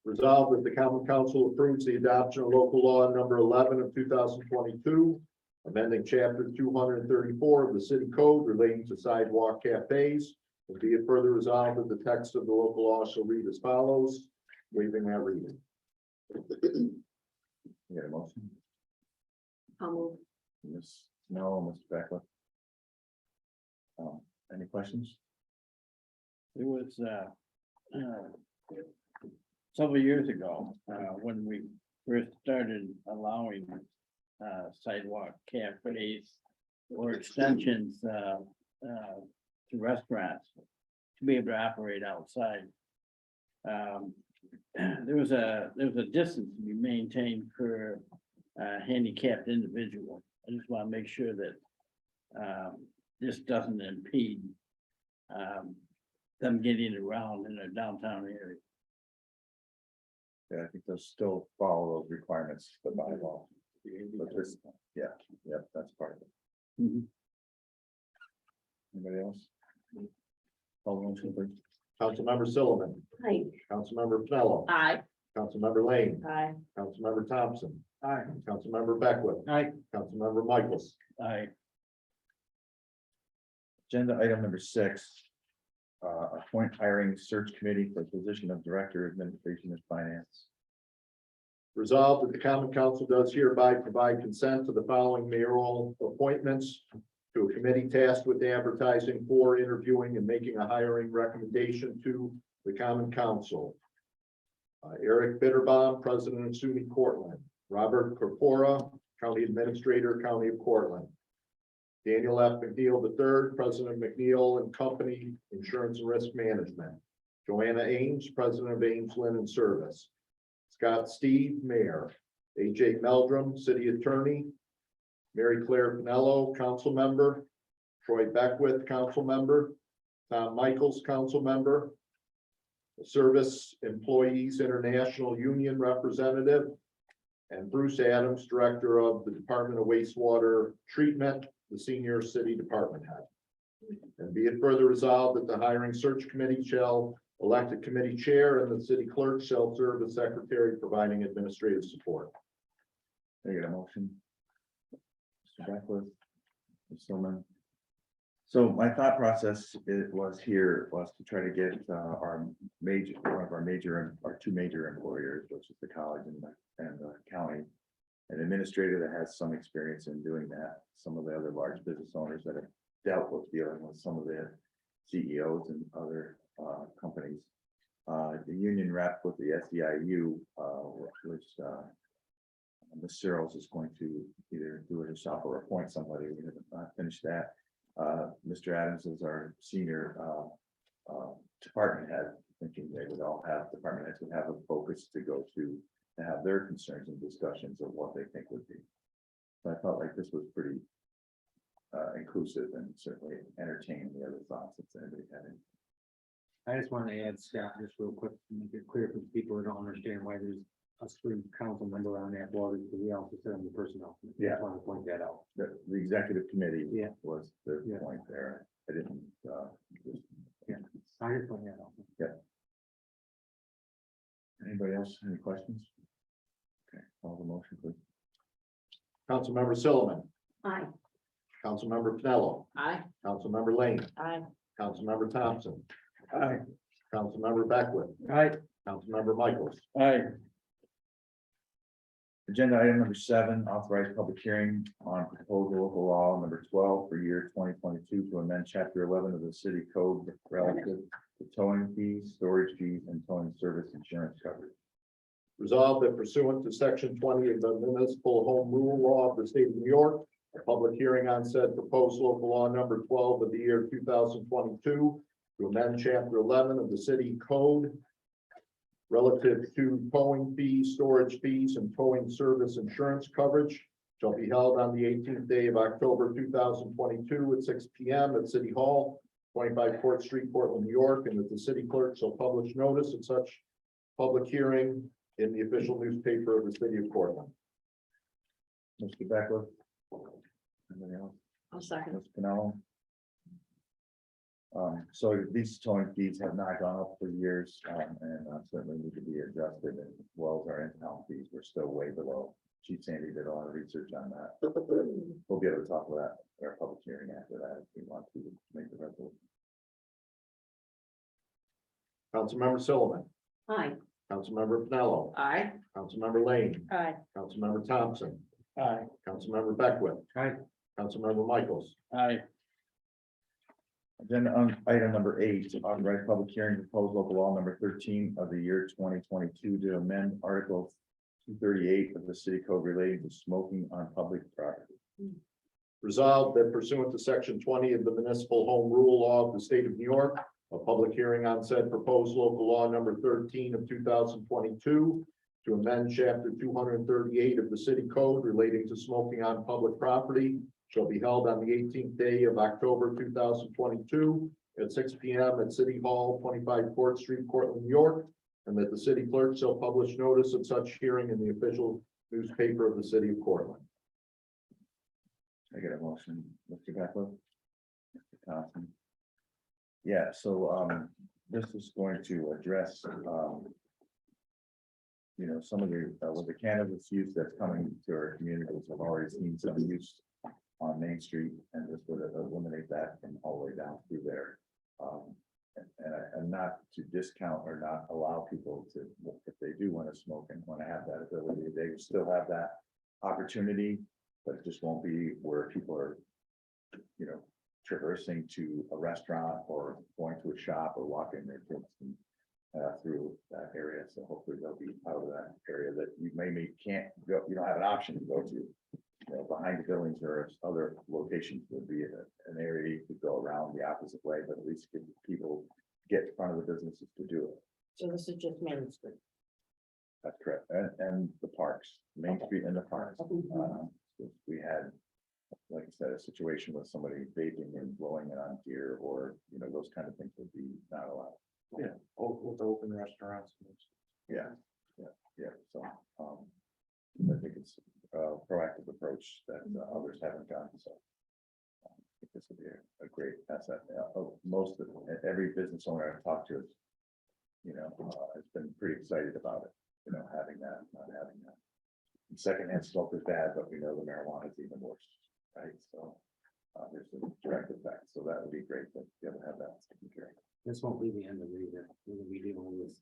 Resolved that the common council approves the adoption of local law number 11 of 2022, amending chapter 234 of the city code relating to sidewalk cafes. And be it further resolved that the text of the local law shall read as follows, waiving that reading. You get a motion? I'll move. Ms. No, Mr. Beckwith. Any questions? it was, several years ago, when we first started allowing, sidewalk cafes or extensions, to restaurants to be able to operate outside. There was a distance to be maintained per, handicapped individual. I just want to make sure that, this doesn't impede, them getting around in their downtown area. Yeah, I think they'll still follow those requirements, the bylaw. But this, yeah, that's part of it. Mhm. Anybody else? Call the motion, please. Councilmember Sullivan, Aye. Councilmember Pinello, Aye. Councilmember Lane, Aye. Councilmember Thompson, aye, Councilmember Beckwith, Aye. Councilmember Michaels. I, Agenda item number 6. Appoint hiring search committee for position of director of administration and finance. Resolved that the common council does hereby provide consent to the following mayoral appointments to a committee tasked with advertising for, interviewing, and making a hiring recommendation to the common council. Eric Bitterbaum, President of SUNY Cortland. Robert Corpora, County Administrator, County of Cortland. Daniel F. McNeil III, President of McNeil and Company Insurance and Risk Management. Joanna Ames, President of Ames Linen Service. Scott Steve, Mayor. AJ Meldrum, City Attorney. Mary Claire Pinello, Council Member. Troy Beckwith, Council Member. Tom Michaels, Council Member. Service Employees International Union Representative. And Bruce Adams, Director of the Department of Wastewater Treatment, the Senior City Department Head. And be it further resolved that the hiring search committee shall elect a committee chair and the city clerk shall serve as secretary providing administrative support. Can I get a motion? Mr. Beckwith. Ms. Stillman. So my thought process was to try to get our major, one of our major, our two major employers, which is the college and the county. An administrator that has some experience in doing that. Some of the other large business owners that have dealt with dealing with some of the CEOs and other companies. The union rep with the SEIU, which Ms. Searles is going to either do it herself or appoint somebody. We haven't finished that. Mr. Adams is our senior department head, thinking they would all have, department heads would have a focus to go to have their concerns and discussions of what they think would be. So I felt like this was pretty inclusive and certainly entertaining the other thoughts if anybody had any. I just want to add, Scott, just real quick, to make it clear for people who don't understand why there's a student council member on that board, because we also sit on the personnel. committee. I just want to point that out. The executive committee Yeah. was the Yeah. point there. I didn't, I just point that out. anybody else, any questions? Okay, call the motion, please. Councilmember Sullivan, Aye. Councilmember Pinello, Aye. Councilmember Lane, Aye. Councilmember Thompson, Aye. Councilmember Beckwith, Aye. Councilmember Michaels. Aye. Agenda item number 7, authorized public hearing on proposal local law number 12 for year 2022 to amend chapter 11 of the city code relative to towing fees, storage fees, and towing service insurance coverage. Resolved that pursuant to section 20 of the municipal home rule law of the state of New York, a public hearing on said proposed local law number 12 of the year 2022 to amend chapter 11 of the city code relative to towing fees, storage fees, and towing service insurance coverage shall be held on the 18th day of October 2022 at 6 p.m. at City Hall, 25 Court Street, Portland, New York, and that the city clerk shall publish notice of such public hearing in the official newspaper of the city of Portland. Mr. Beckwith. Anybody else? I'll second. Ms. Pinello. So these towing fees have not gone up for years, and certainly need to be adjusted, and as well as our in-town fees, we're still way below. Chief Sandy did a lot of research on that. We'll be able to talk about that at our public hearing after that, if we want to make the resolution. Councilmember Sullivan, Aye. Councilmember Pinello, Aye. Councilmember Lane, Aye. Councilmember Thompson, Aye. Councilmember Beckwith, Aye. Councilmember Michaels. Aye. Then on item number 8, authorized public hearing proposed local law number 13 of the year 2022 to amend article 238 of the city code relating to smoking on public property. Resolved that pursuant to section 20 of the municipal home rule law of the state of New York, a public hearing on said proposed local law number 13 of 2022 to amend chapter 238 of the city code relating to smoking on public property shall be held on the 18th day of October 2022 at 6 p.m. at City Hall, 25 Court Street, Portland, New York, and that the city clerk shall publish notice of such hearing in the official newspaper of the city of Portland. I get a motion, Mr. Beckwith. Mr. Thompson. Yeah, so this is going to address some of the with the cannabis use that's coming to our communities. I've already seen some use on Main Street, and this would eliminate that from all the way down through there. And not to discount or not allow people to, if they do want to smoke and want to have that ability, they will still have that opportunity, but it just won't be where people are, traversing to a restaurant or going to a shop or walking their kids through that area. So hopefully they'll be out of that area that you maybe can't go, you don't have an option to go to. Behind the buildings or other locations would be an area you could go around the opposite way, but at least give people get in front of the businesses to do it. So this is just Main Street. That's correct, and the parks, Main Street and the parks. We had, like I said, a situation with somebody vaping and blowing it on gear, or, you know, those kind of things would be not allowed. Yeah, with open restaurants. Yeah, so, I think it's a proactive approach that others haven't done, so. I think this would be a great asset. Most of, every business owner I've talked to is, you know, has been pretty excited about it, you know, having that, not having that. And secondhand smoke is bad, but we know the marijuana is even worse, right? So, there's a direct effect, so that would be great to be able to have that taken care of. This won't be the end of the year. We'll be dealing with this.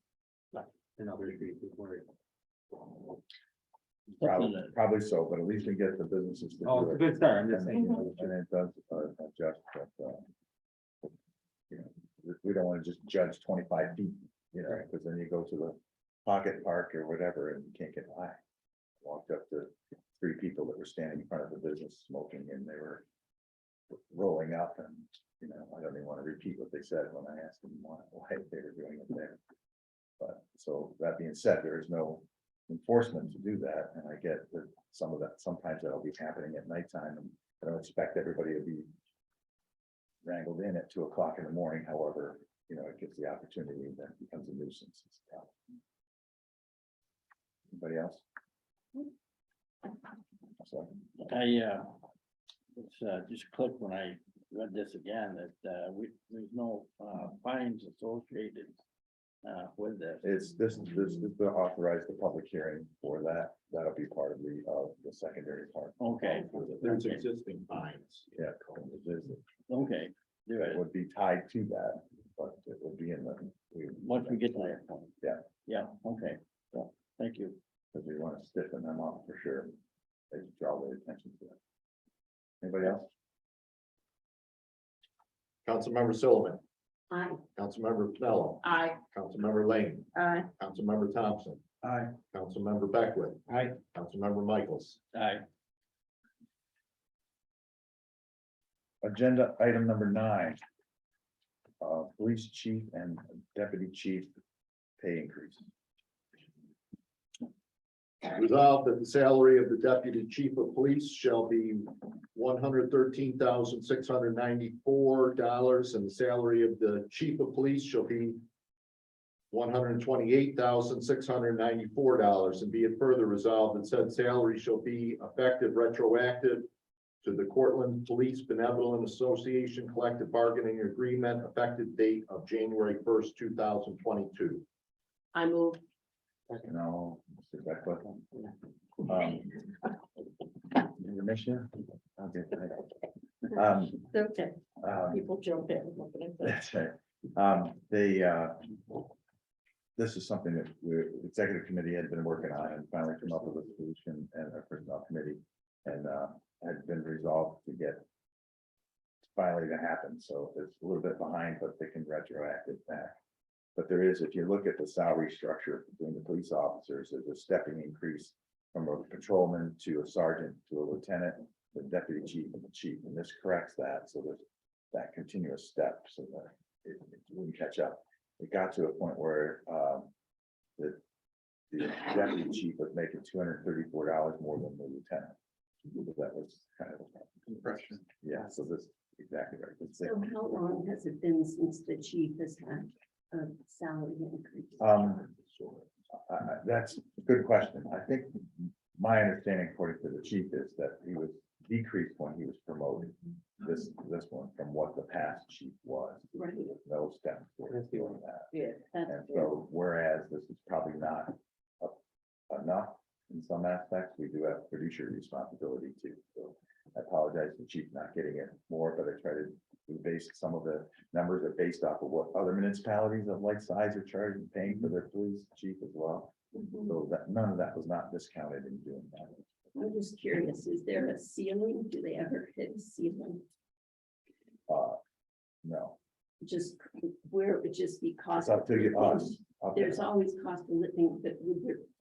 Another street before it. Probably so, but at least we get the businesses to Oh, do it's a it. good start. I'm just And, saying. you know, and it does adjust, but, you know, we don't want to just judge 25 feet, you know, because then you go to the pocket park or whatever and you can't get by. Walked up to 3 people that were standing in front of the business smoking, and they were rolling up, and, you know, I don't even want to repeat what they said when I asked them why they were doing it there. But, so that being said, there is no enforcement to do that, and I get that some of that, sometimes that'll be happening at nighttime, and I don't expect everybody to be wrangled in at 2 o'clock in the morning. However, you know, it gives the opportunity, that becomes a nuisance. It's a problem. Anybody else? So, It's just clicked when I read this again, that, there's no, fines associated, with this. it's this is to authorize the public hearing for that. That'll be part of the secondary part. Okay. There's existing fines. Yeah. Okay, do It it. would be tied to that, but it would be in the. Once we get to that point. Yeah. Yeah, okay, so, thank you. Because we want to stiffen them up for sure. They draw their attention to it. Anybody else? Councilmember Sullivan, Aye. Councilmember Pinello, Aye. Councilmember Lane, Aye. Councilmember Thompson, Aye. Councilmember Beckwith. Aye. Councilmember Michaels. Aye. Agenda item number 9. Police chief and deputy chief pay increase. Resolved that the salary of the deputy chief of police shall be $113,694, and the salary of the chief of police shall be $128,694, and be it further resolved that said salary shall be effective retroactive to the Cortland Police Benevolent Association collective bargaining agreement effective date of January 1st, 2022. I move. No, Mr. Beckwith. Commissioner? Okay, thank you. Okay, Um, people jump in. What can I say? That's right. This is something that the executive committee had been working on and finally come up with a solution, and our personnel committee, and had been resolved to get finally to happen. So it's a little bit behind, but they can retroactive back. But there is, if you look at the salary structure between the police officers, there's a stepping increase from a patrolman to a sergeant to a lieutenant, the deputy chief and the chief, and this corrects that. So there's that continuous step, so that it wouldn't catch up. It got to a point where the deputy chief was making $234 more than the lieutenant. So that was kind of Impression. yeah. So this exactly right. It's So how long has it been since the chief has had a salary increase? That's a good question. I think my understanding according to the chief is that he was decreased when he was promoted. This one from what the past chief was. Right. No steps towards doing that. Yeah. And That's so whereas this is probably not enough in some aspects, we do have fiduciary responsibility too. So I apologize to the chief not getting it more, but I try to base some of the numbers are based off of what other municipalities of like size are charging, paying for their police chief as well. Mhm. So that none of that was not discounted in doing that. I'm just curious, is there a ceiling? Do they ever hit a ceiling? No, Just where it would just be cost. it's up to of you, living? us. up to There's us. always cost of living, but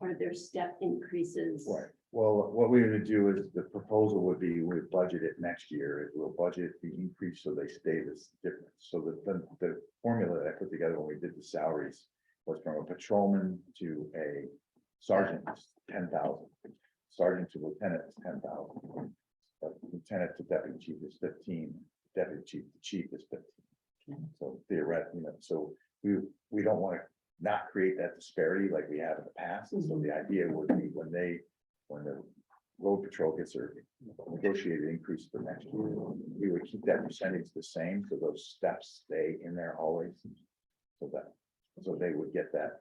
are there step increases? Right, well, what we would do is the proposal would be, we budget it next year, it will budget the increase so they stay this different. So the formula that I put together when we did the salaries was from a patrolman to a sergeant is 10,000. Sergeant to lieutenant is 10,000. But lieutenant to deputy chief is 15, deputy chief to chief is 15. So theoretically, so we don't want to not create that disparity like we have in the past. So the idea would be when the road patrol gets their negotiated increase for next year, we would keep that percentage the same, so those steps stay in there always. So they would get that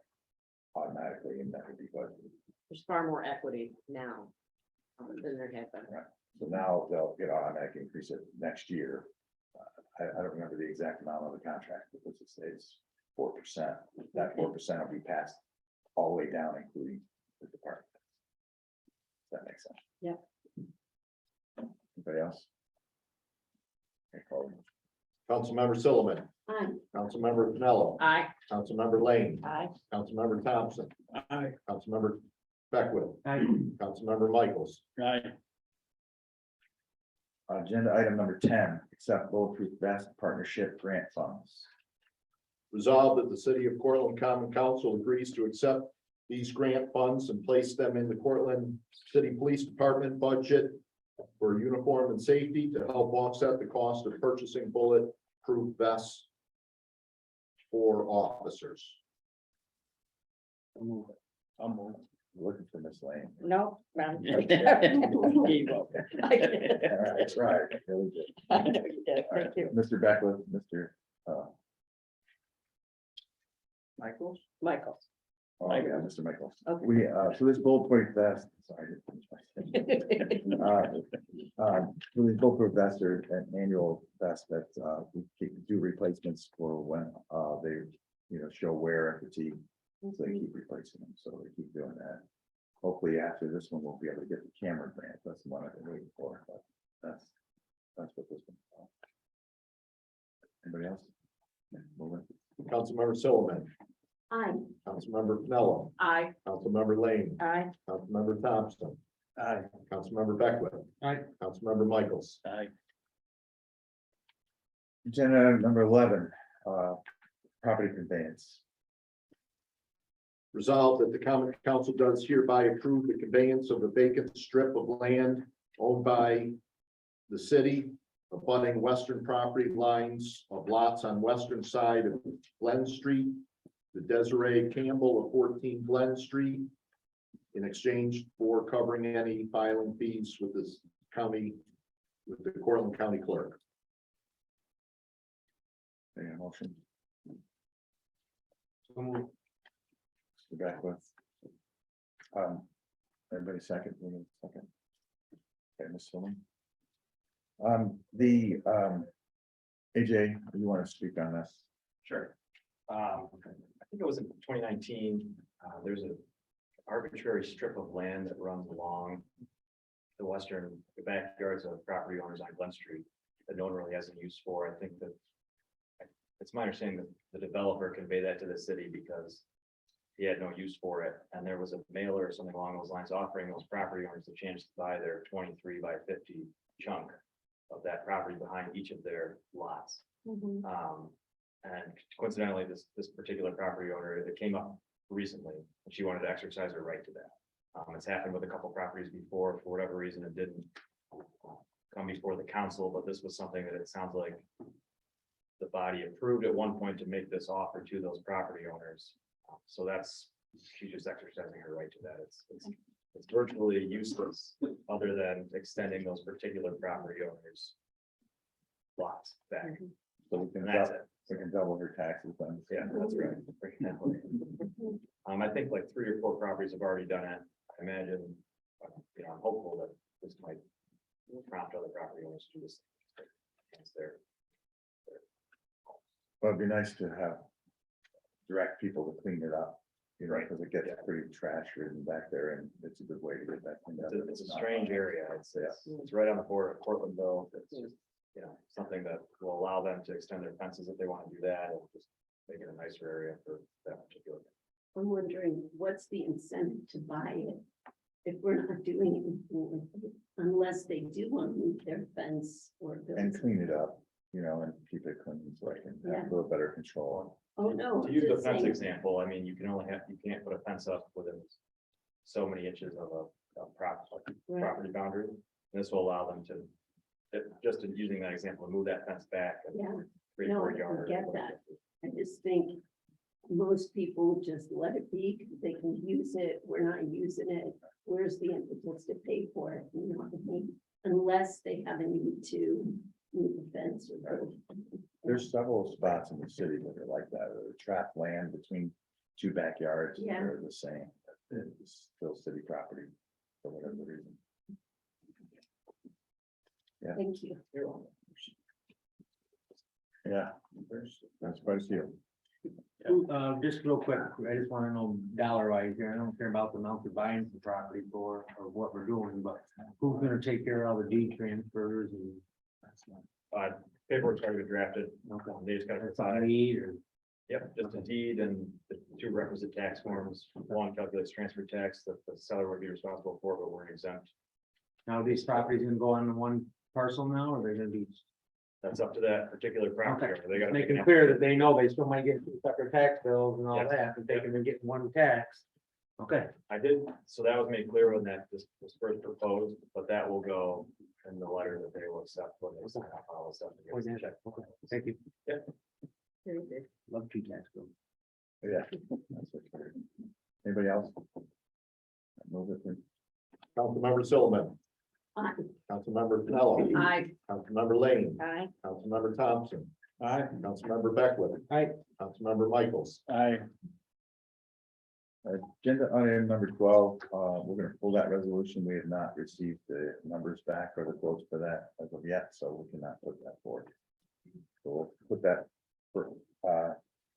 automatically, and that would be budgeted. There's far more equity now than there had been. So now they'll get automatic increase it next year. I don't remember the exact amount of the contract, because it says 4%. That 4% will be passed all the way down, including the department. Does that make sense? Yeah. Anybody else? Okay, call. Councilmember Sullivan, Aye. Councilmember Pinello, Aye. Councilmember Lane, Aye. Councilmember Thompson, Aye. Councilmember Beckwith, Aye. Councilmember Michaels. Right, Agenda item number 10, accept Bulletproof Vest Partnership Grant Funds. Resolved that the city of Cortland Common Council agrees to accept these grant funds and place them in the Cortland City Police Department budget for uniform and safety to help offset the cost of purchasing bulletproof vests for officers. I'll move. Looking for Miss Lane. No. Madam Gave up. I did. All right, that's right. Really good. I know you did. Thank you. Mr. Beckwith, Mr. Michaels? Michael. Oh, yeah, Mr. Michael. Okay. We, so this Bulletproof vest, sorry. I didn't finish my sentence. So these Bulletproof vests are an annual vest that, we do replacements for when, they, show wear and fatigue. So they keep replacing them, so they keep doing that. Hopefully after this one, we'll be able to get the camera grant, that's the one I've been waiting for, but that's what this one's about. Anybody else? Yeah, moving. Councilmember Sullivan, Aye. Councilmember Pinello, Aye. Councilmember Lane, Aye. Councilmember Thompson, Aye. Councilmember Beckwith. Aye. Councilmember Michaels. Aye. Agenda item number 11, property conveyance. Resolved that the common council does hereby approve the conveyance of a vacant strip of land owned by the city, abutting western property lines of lots on western side of Glen Street, to Desiree Campbell of 14 Glen Street, in exchange for covering any filing fees with this county, with the Cortland County Clerk. Any motion? So moved. Mr. Beckwith. Everybody second, we need a second. Okay, Ms. Swilling. AJ, you want to speak on this? Sure. I think it was in 2019, there's an arbitrary strip of land that runs along the backyards of property owners on Glen Street that no one really has a use for. I think that it's my understanding that the developer conveyed that to the city because he had no use for it, and there was a mailer or something along those lines offering those property owners the chance to buy their 23 by 50 chunk of that property behind each of their lots. And coincidentally, this particular property owner, it came up recently, and she wanted to exercise her right to that. It's happened with a couple properties before. For whatever reason, it didn't come before the council, but this was something that it sounds like the body approved at one point to make this offer to those property owners. So she's just exercising her right to that. It's virtually useless, other than extending those particular property owners' lots back. So we can, And that's it. we can double her taxes then. Yeah, that's right. I think like 3 or 4 properties have already done it. I imagine, I'm hopeful that this might prompt other property owners to do this. It's their Well, it'd be nice to have direct people to clean it up, Right. because it gets pretty trash ridden back there, and it's a good way to get that cleaned up. It's a strange area. It's right on the border of Portlandville. It's just, something that will allow them to extend their fences if they want to do that, and just make it a nicer area for that particular. I'm wondering, what's the incentive to buy it? If we're not doing anything with it, unless they do want to move their fence or. build And clean it up, and keep it clean, so I can have a little better control. Oh, no. To I'm use the just fence saying- example, I mean, you can't put a fence up within so many inches of a Right. property boundary. And this will allow them to, just in using that example, move that fence back. Yeah, three, no, 4 I yards. get that. I just think most people just let it be, 'cause they can use it, we're not using it. Where's the impetus to pay for it, you know what I mean? Unless they have a need to move the fence or. There's several spots in the city that are like that, or trapped land between two backyards, Yeah. they're the same. It's still city property for whatever reason. Thank you. Yeah. That's quite a few. Just real quick, I just wanna know dollar wise here, I don't care about the amount we're buying the property for or what we're doing, but who's gonna take care of all the deed transfers and? Paperwork's already been drafted. Okay. They just gotta That's all I provide, need, or, yep, just a deed and the 2 requisite tax forms. One calculates transfer tax that the seller would be responsible for, but we're exempt. now these properties gonna go on the one parcel now, or they're gonna be? That's up to that particular property. Okay. owner. They gotta make Making an clear that they know they still might get 2 separate tax bills and all Yes. that, and they can get one tax. Okay, I did, so that was made clear when that this was first proposed, but that will go in the letter that they will accept when they sign off all the stuff. and give us a check. okay, thank you. Very good. Love 2 tax bills. Yeah. That's okay. Anybody else? Move it. Please. Councilmember Silliman, Aye. Councilmember Pinello, Aye. Councilmember Lane, Aye. Councilmember Thompson, Aye. Councilmember Beckwith. Aye. Councilmember Michaels. Aye. Agenda item number 12, we're gonna pull that resolution. We have not received the numbers back or the quotes for that as of yet, so we cannot put that forward. So we'll put that for,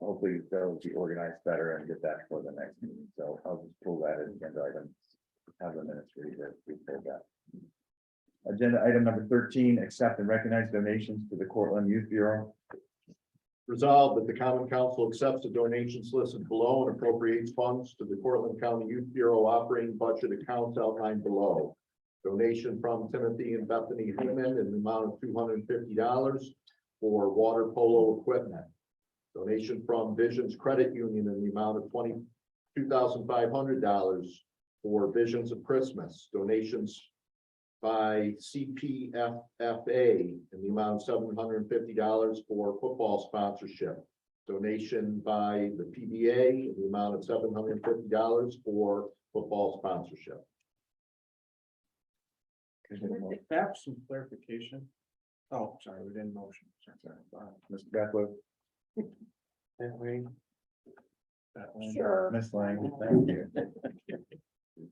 hopefully they'll be organized better and get that for the next meeting. So I'll just pull that as agenda item. Have the minutes ready to be pulled that. Agenda item number 13, accept and recognize donations to the Cortland Youth Bureau. Resolved that the common council accepts the donations listed below and appropriates funds to the Portland County Youth Bureau operating budget accounts outlined below. Donation from Timothy and Bethany Freeman in the amount of $250 for water polo equipment. Donation from Visions Credit Union in the amount of $22,500 for Visions of Christmas. Donations by CPFFA in the amount of $750 for football sponsorship. Donation by the PBA in the amount of $750 for football sponsorship. Have some clarification. Oh, sorry, we didn't motion. Sorry. Mr. Beckwith, Sure. Ms. Lang, thank you.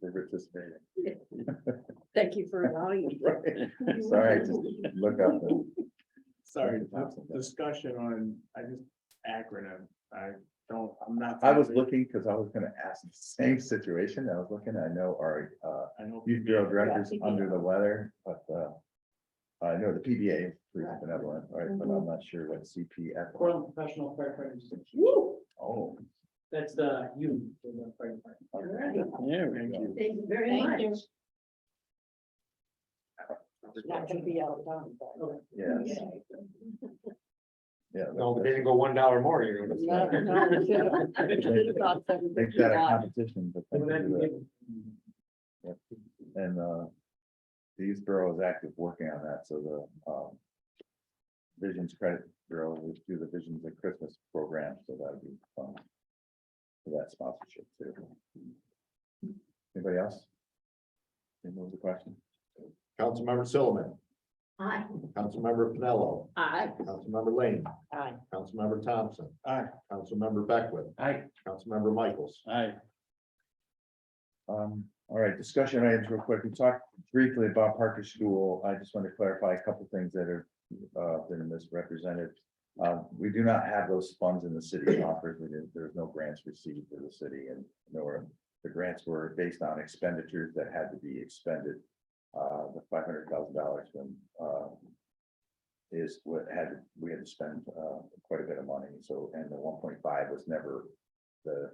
For participating. Thank you for allowing me. Sorry, just look up. Sorry, discussion on, I just acronym. I'm not. I was looking because I was gonna ask the same situation. I was looking, I know our I know. youth bureau director's PBA. under the weather, but I know the PBA, Police Benevolent, right, but I'm not sure what CPF. Portland Professional Firefighters. Oh. That's the youth. for the fire department. All right. There we go. Thank you very Thank you. much. It's not gonna be all done, but. Yes, yeah. No, but they didn't go $1 more, you know. No, no, should have thought Make that a $750. competition, but. thank you for that. And the youth bureau is active working on that, so the Visions Credit Bureau will do the Visions of Christmas program, so that'd be fun. For that sponsorship too. Anybody else? Any more question? Councilmember Silliman, Aye. Councilmember Pinello, Aye. Councilmember Lane, Aye. Councilmember Thompson, Aye. Councilmember Beckwith, Aye. Councilmember Michaels. Aye. All right, discussion items real quick. We talked briefly about Parker School. I just want to clarify a couple things that are been misrepresented. We do not have those funds in the city offers. There's no grants received for the city, and nor the grants were based on expenditures that had to be expended. The $500,000 when is what we had to spend quite a bit of money. So, and the 1.5 was never the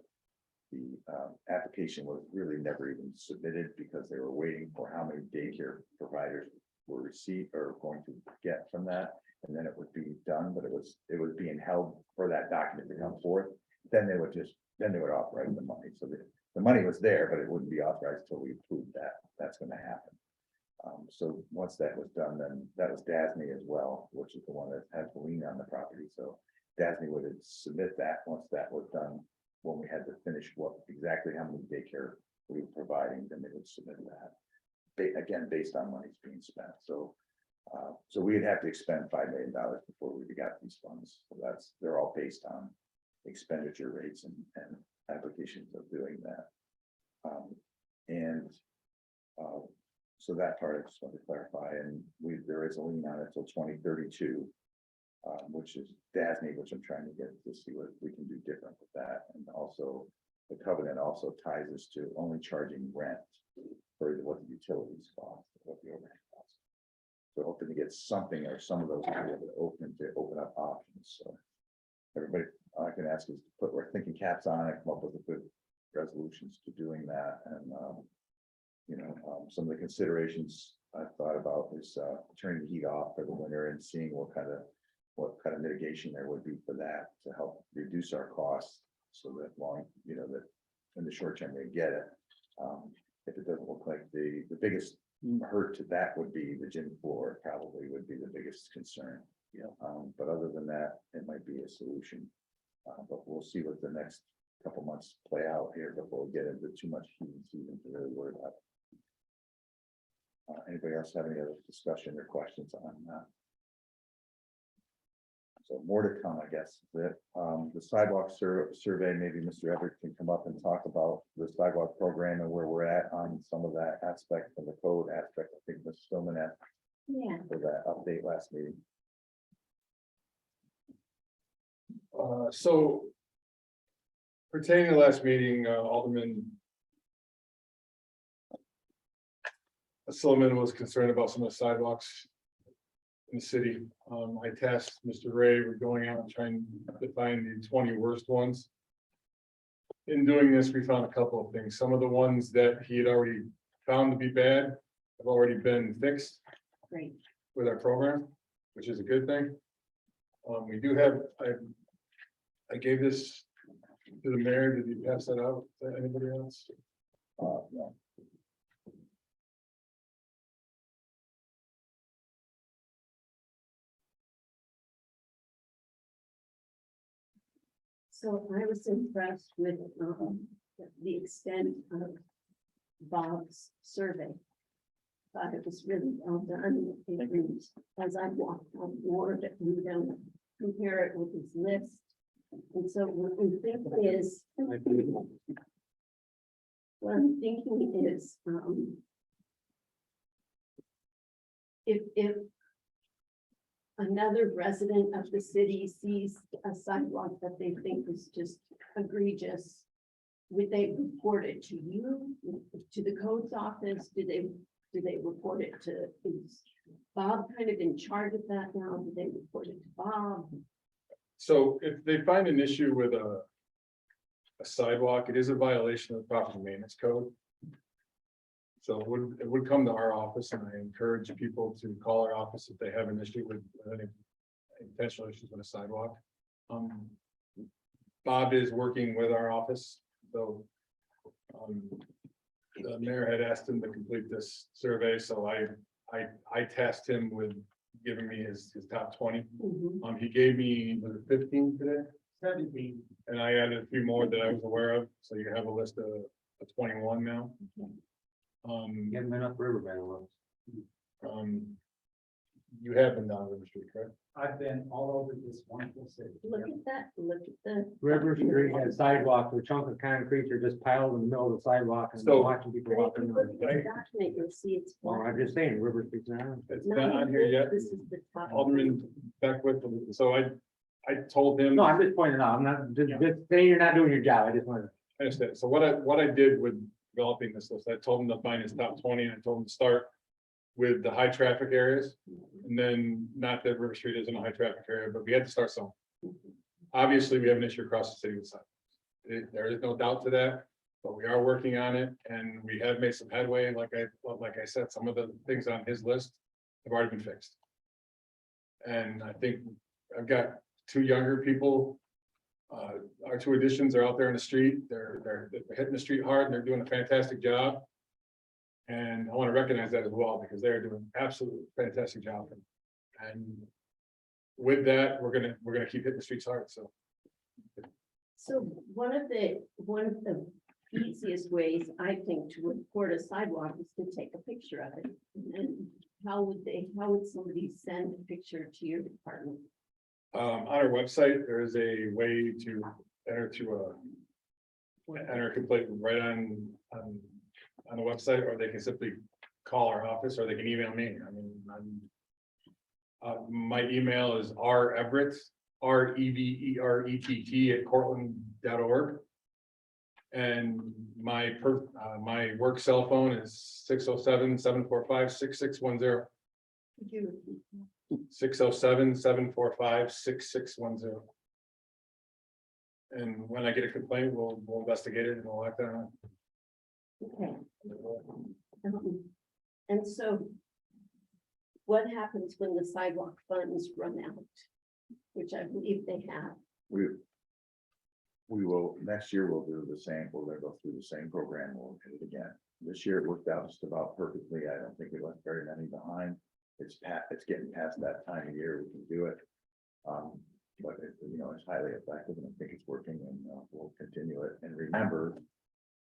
application was really never even submitted because they were waiting for how many daycare providers were received or going to get from that. And then it would be done, but it was being held for that document to come forth. Then they would authorize the money. So the money was there, but it wouldn't be authorized until we approved that. That's gonna happen. So once that was done, then that was DASNY as well, which is the one that has the lien on the property. So DASNY would submit that once that was done. When we had to finish exactly how many daycare we were providing, then they would submit that. Again, based on monies being spent. So we'd have to expend $5 million before we got these funds. So they're all based on expenditure rates and applications of doing that. So that part I just want to clarify, and there is a lien on it till 2032. Which is DASNY, which I'm trying to get to see what we can do different with that. And also, the covenant also ties us to only charging rent for what the utilities cost, what the overhead costs. So hoping to get something or some of those to be able to open up options. So everybody, all I can ask is to we're thinking caps on it, come up with a good resolutions to doing that. And some of the considerations I've thought about is turning the heat off for the winter and seeing what kind of mitigation there would be for that to help reduce our costs. So that that in the short term we get it. If it doesn't look like the biggest hurt to that would be the gym floor, probably would be the biggest concern. But other than that, it might be a solution. But we'll see what the next couple months play out here before we get into too much heating season to really worry about it. Anybody else have any other discussion or questions on that? So more to come, I guess. The sidewalk survey, maybe Mr. Everett can come up and talk about the sidewalk program and where we're at on some of that aspect of the code aspect. I think Ms. Stillman asked for that update last meeting. So pertaining to last meeting, Alderman Silliman was concerned about some of the sidewalks in the city. I tasked Mr. Ray with going out and trying to find the 20 worst ones. In doing this, we found a couple of things. Some of the ones that he had already found to be bad have already been fixed Great. with our program, which is a good thing. We do have, I gave this to the mayor. Did you pass that out to anybody else? No. So I was impressed with the extent of Bob's survey. Thought it was really well done. And as I walked on board, we don't compare it with his list. And so what we think is, what I'm thinking is, if another resident of the city sees a sidewalk that they think is just egregious, would they report it to you, to the codes office? Do they report it to, is Bob kind of in charge of that now? Do they report it to Bob? So if they find an issue with a sidewalk, it is a violation of the property maintenance code. So it would come to our office, and I encourage people to call our office if they have an issue with any intentional issues with a sidewalk. Bob is working with our office, so the mayor had asked him to complete this survey, so I tasked him with giving me his top 20. He gave me, was it 15 today? 17. And I added a few more that I was aware of, so you have a list of 21 now. Get them enough riverbed ones. You have been down River Street, correct? I've been all over this wonderful city. Look at that, look at the. River Street has sidewalks, a chunk of concrete are just piled in the middle of the sidewalk and So- watching people But if walking. you look at the document, you'll see it's. Well, I'm just saying, River Street's not. It's not on here yet. This is the top. Alderman Beckwith, so I told him. No, I'm just pointing out, I'm not, just saying you're not doing your job, I just wanted. I understand. So what I did with developing this list, I told him to find his top 20, and I told him to start with the high traffic areas. And then, not that River Street isn't a high traffic area, but we had to start somewhere. Obviously, we have an issue across the city with sidewalks. There is no doubt to that, but we are working on it, and we have made some headway. Like I said, some of the things on his list have already been fixed. And I think I've got 2 younger people Our two additions are out there in the street. They're hitting the street hard and they're doing a fantastic job. And I want to recognize that as well because they're doing an absolutely fantastic job. And with that, we're gonna keep hitting the streets hard, so. So one of the easiest ways, I think, to report a sidewalk is to take a picture of it. And how would somebody send a picture to your department? On our website, there is a way to enter a complaint right on the website, or they can simply call our office, or they can email me. I mean, my email is reverett, REVERETT @cortland.org. And my work cell phone is 607-745-6610. Could you repeat that? 607-745-6610. And when I get a complaint, we'll investigate it and we'll act on Okay. it. And so what happens when the sidewalk funds run out? Which I believe they have. We will, next year we'll do the same, we're gonna go through the same program, we'll hit it again. This year it worked out just about perfectly, I don't think we left very many behind. It's getting past that time of year, we can do it. But it's highly effective and I think it's working and we'll continue it. And remember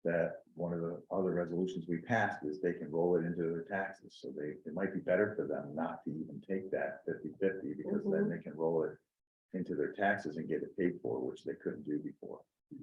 that one of the other resolutions we passed is they can roll it into their taxes. So it might be better for them not to even take that 50/50 because then they can roll it into their taxes and get it paid for, which they couldn't do before.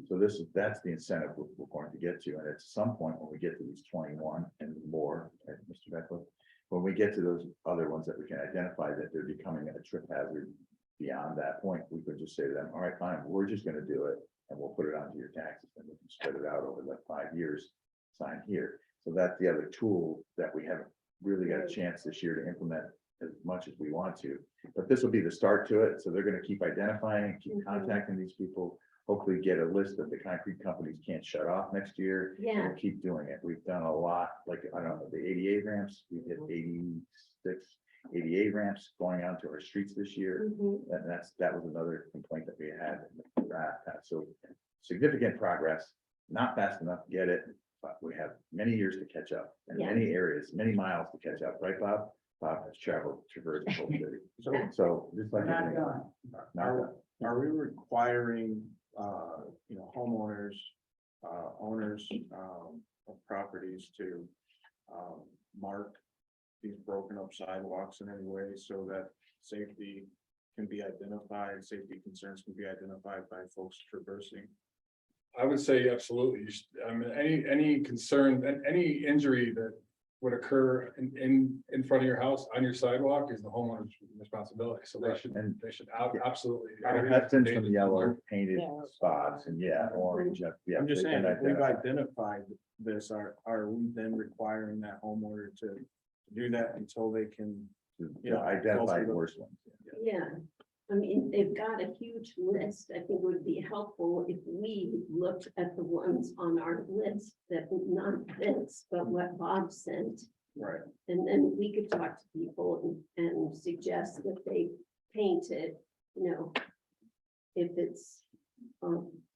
So that's the incentive we're going to get to. And at some point, when we get to these 21 and more, Mr. Beckwith, when we get to those other ones that we can identify that they're becoming a trip hazard beyond that point, we could just say to them, all right, fine, we're just gonna do it and we'll put it onto your taxes and we can spread it out over like 5 years, sign here. So that's the other tool that we haven't really got a chance this year to implement as much as we want to. But this will be the start to it. So they're gonna keep identifying, keep contacting these people, hopefully get a list that the concrete companies can't shut off next year. And Yeah. we'll keep doing it. We've done a lot, like, I don't know, the 88 ramps, we did 86, 88 ramps going onto our streets this year. Mhm. And that was another complaint that we had in the draft. So significant progress, not fast enough to get it, but we have many years to catch up and Yeah. many areas, many miles to catch up, right, Bob? Bob has traversed the whole city. So just like. Not everything done. else. Not done. Are we requiring, homeowners, owners, of properties to, mark these broken up sidewalks in any way so that safety can be identified, safety concerns can be identified by folks traversing? I would say absolutely. I mean, any concern, any injury that would occur in front of your house on your sidewalk is the homeowner's responsibility. So they should absolutely. That's been some yellow painted Yeah. spots and orange. Yeah, I'm just they saying, can if we've identify. identified this, are we then requiring that homeowner to do that until they can? To identify the worst ones. Yeah, I mean, they've got a huge list. I think it would be helpful if we looked at the ones on our list that not this, but what Bob sent. Right. And then we could talk to people and suggest that they paint it, if it's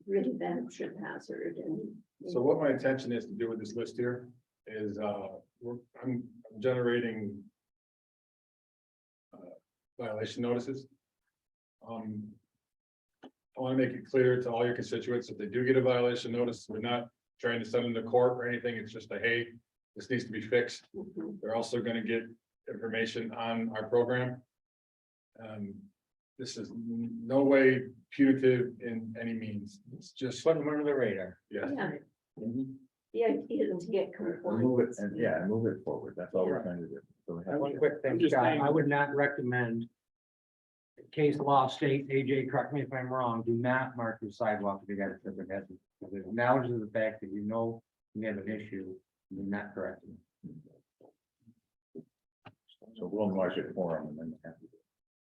really bad trip hazard and. So what my intention is to do with this list here is, I'm generating violation notices. I want to make it clear to all your constituents, if they do get a violation notice, we're not trying to send them to court or anything. It's just a, hey, this needs to be fixed. Mhm. They're also going to get information on our program. This is no way punitive in any means. It's just, Put them under the radar. yes. Yeah, Mhm. the idea is to get Move it, compliance. and move it forward. That's all we're trying to do. So we have- One quick thing, I'm just Scott, saying- I would not recommend. Case law state, AJ, correct me if I'm wrong, do not mark your sidewalk if you got a trip hazard. Because it acknowledges the fact that you have an issue, you're not correcting it. So we'll mark it for them and then. have to-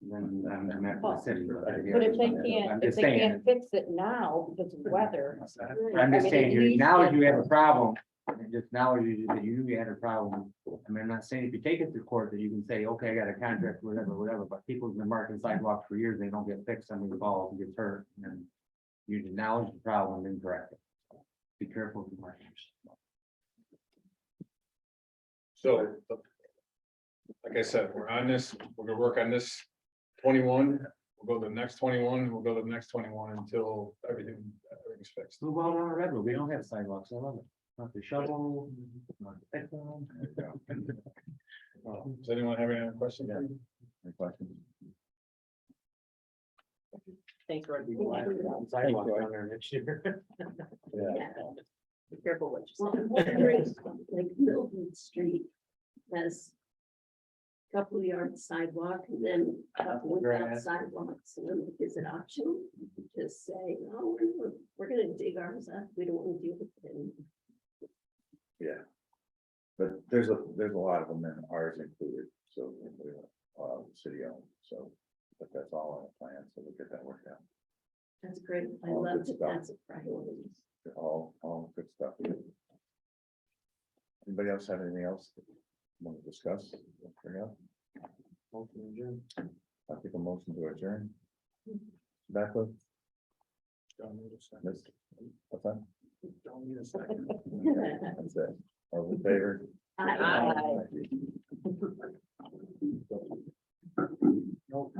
Then I'm not the city. But if they I'm can't, if just they saying. can't fix it now because of weather. I'm I just mean, saying, at you least acknowledge get- you have a problem, and just acknowledge that you knew you had a problem. I mean, I'm not saying if you take it to court that you can say, okay, I got a contract, whatever, but people have been marking sidewalks for years, they don't get fixed, somebody falls and gets hurt, and You acknowledge the problem and correct it. Be careful with the markers. So, like I said, we're on this, we're gonna work on this 21, we'll go to the next 21, and we'll go to the next 21 until everything's fixed. Move on to Redwood. We don't have sidewalks. I love it. Not the shovel. Not the pick them. Does anyone have any other questions? Any questions? Thanks, Roy. Sidewalks down there next year. Yeah. Be careful what you Well, say. I'm wondering, like Milton Street has a couple yard sidewalk and then a couple without Grass. sidewalks. And then is it optional? Just say, no, we're gonna dig ours up. We don't want to deal with it anymore. Yeah. But there's a lot of them in ours included, so, city owned, so, but that's all on the plan, so we'll get that worked out. That's great. I All love good that stuff. that's a priority. They're all good stuff. Anybody else have anything else that you want to discuss? Bring up? Motion to adjourn. I think a motion to adjourn. Backward. What's that? That's it. All in favor? I- Thank you. No.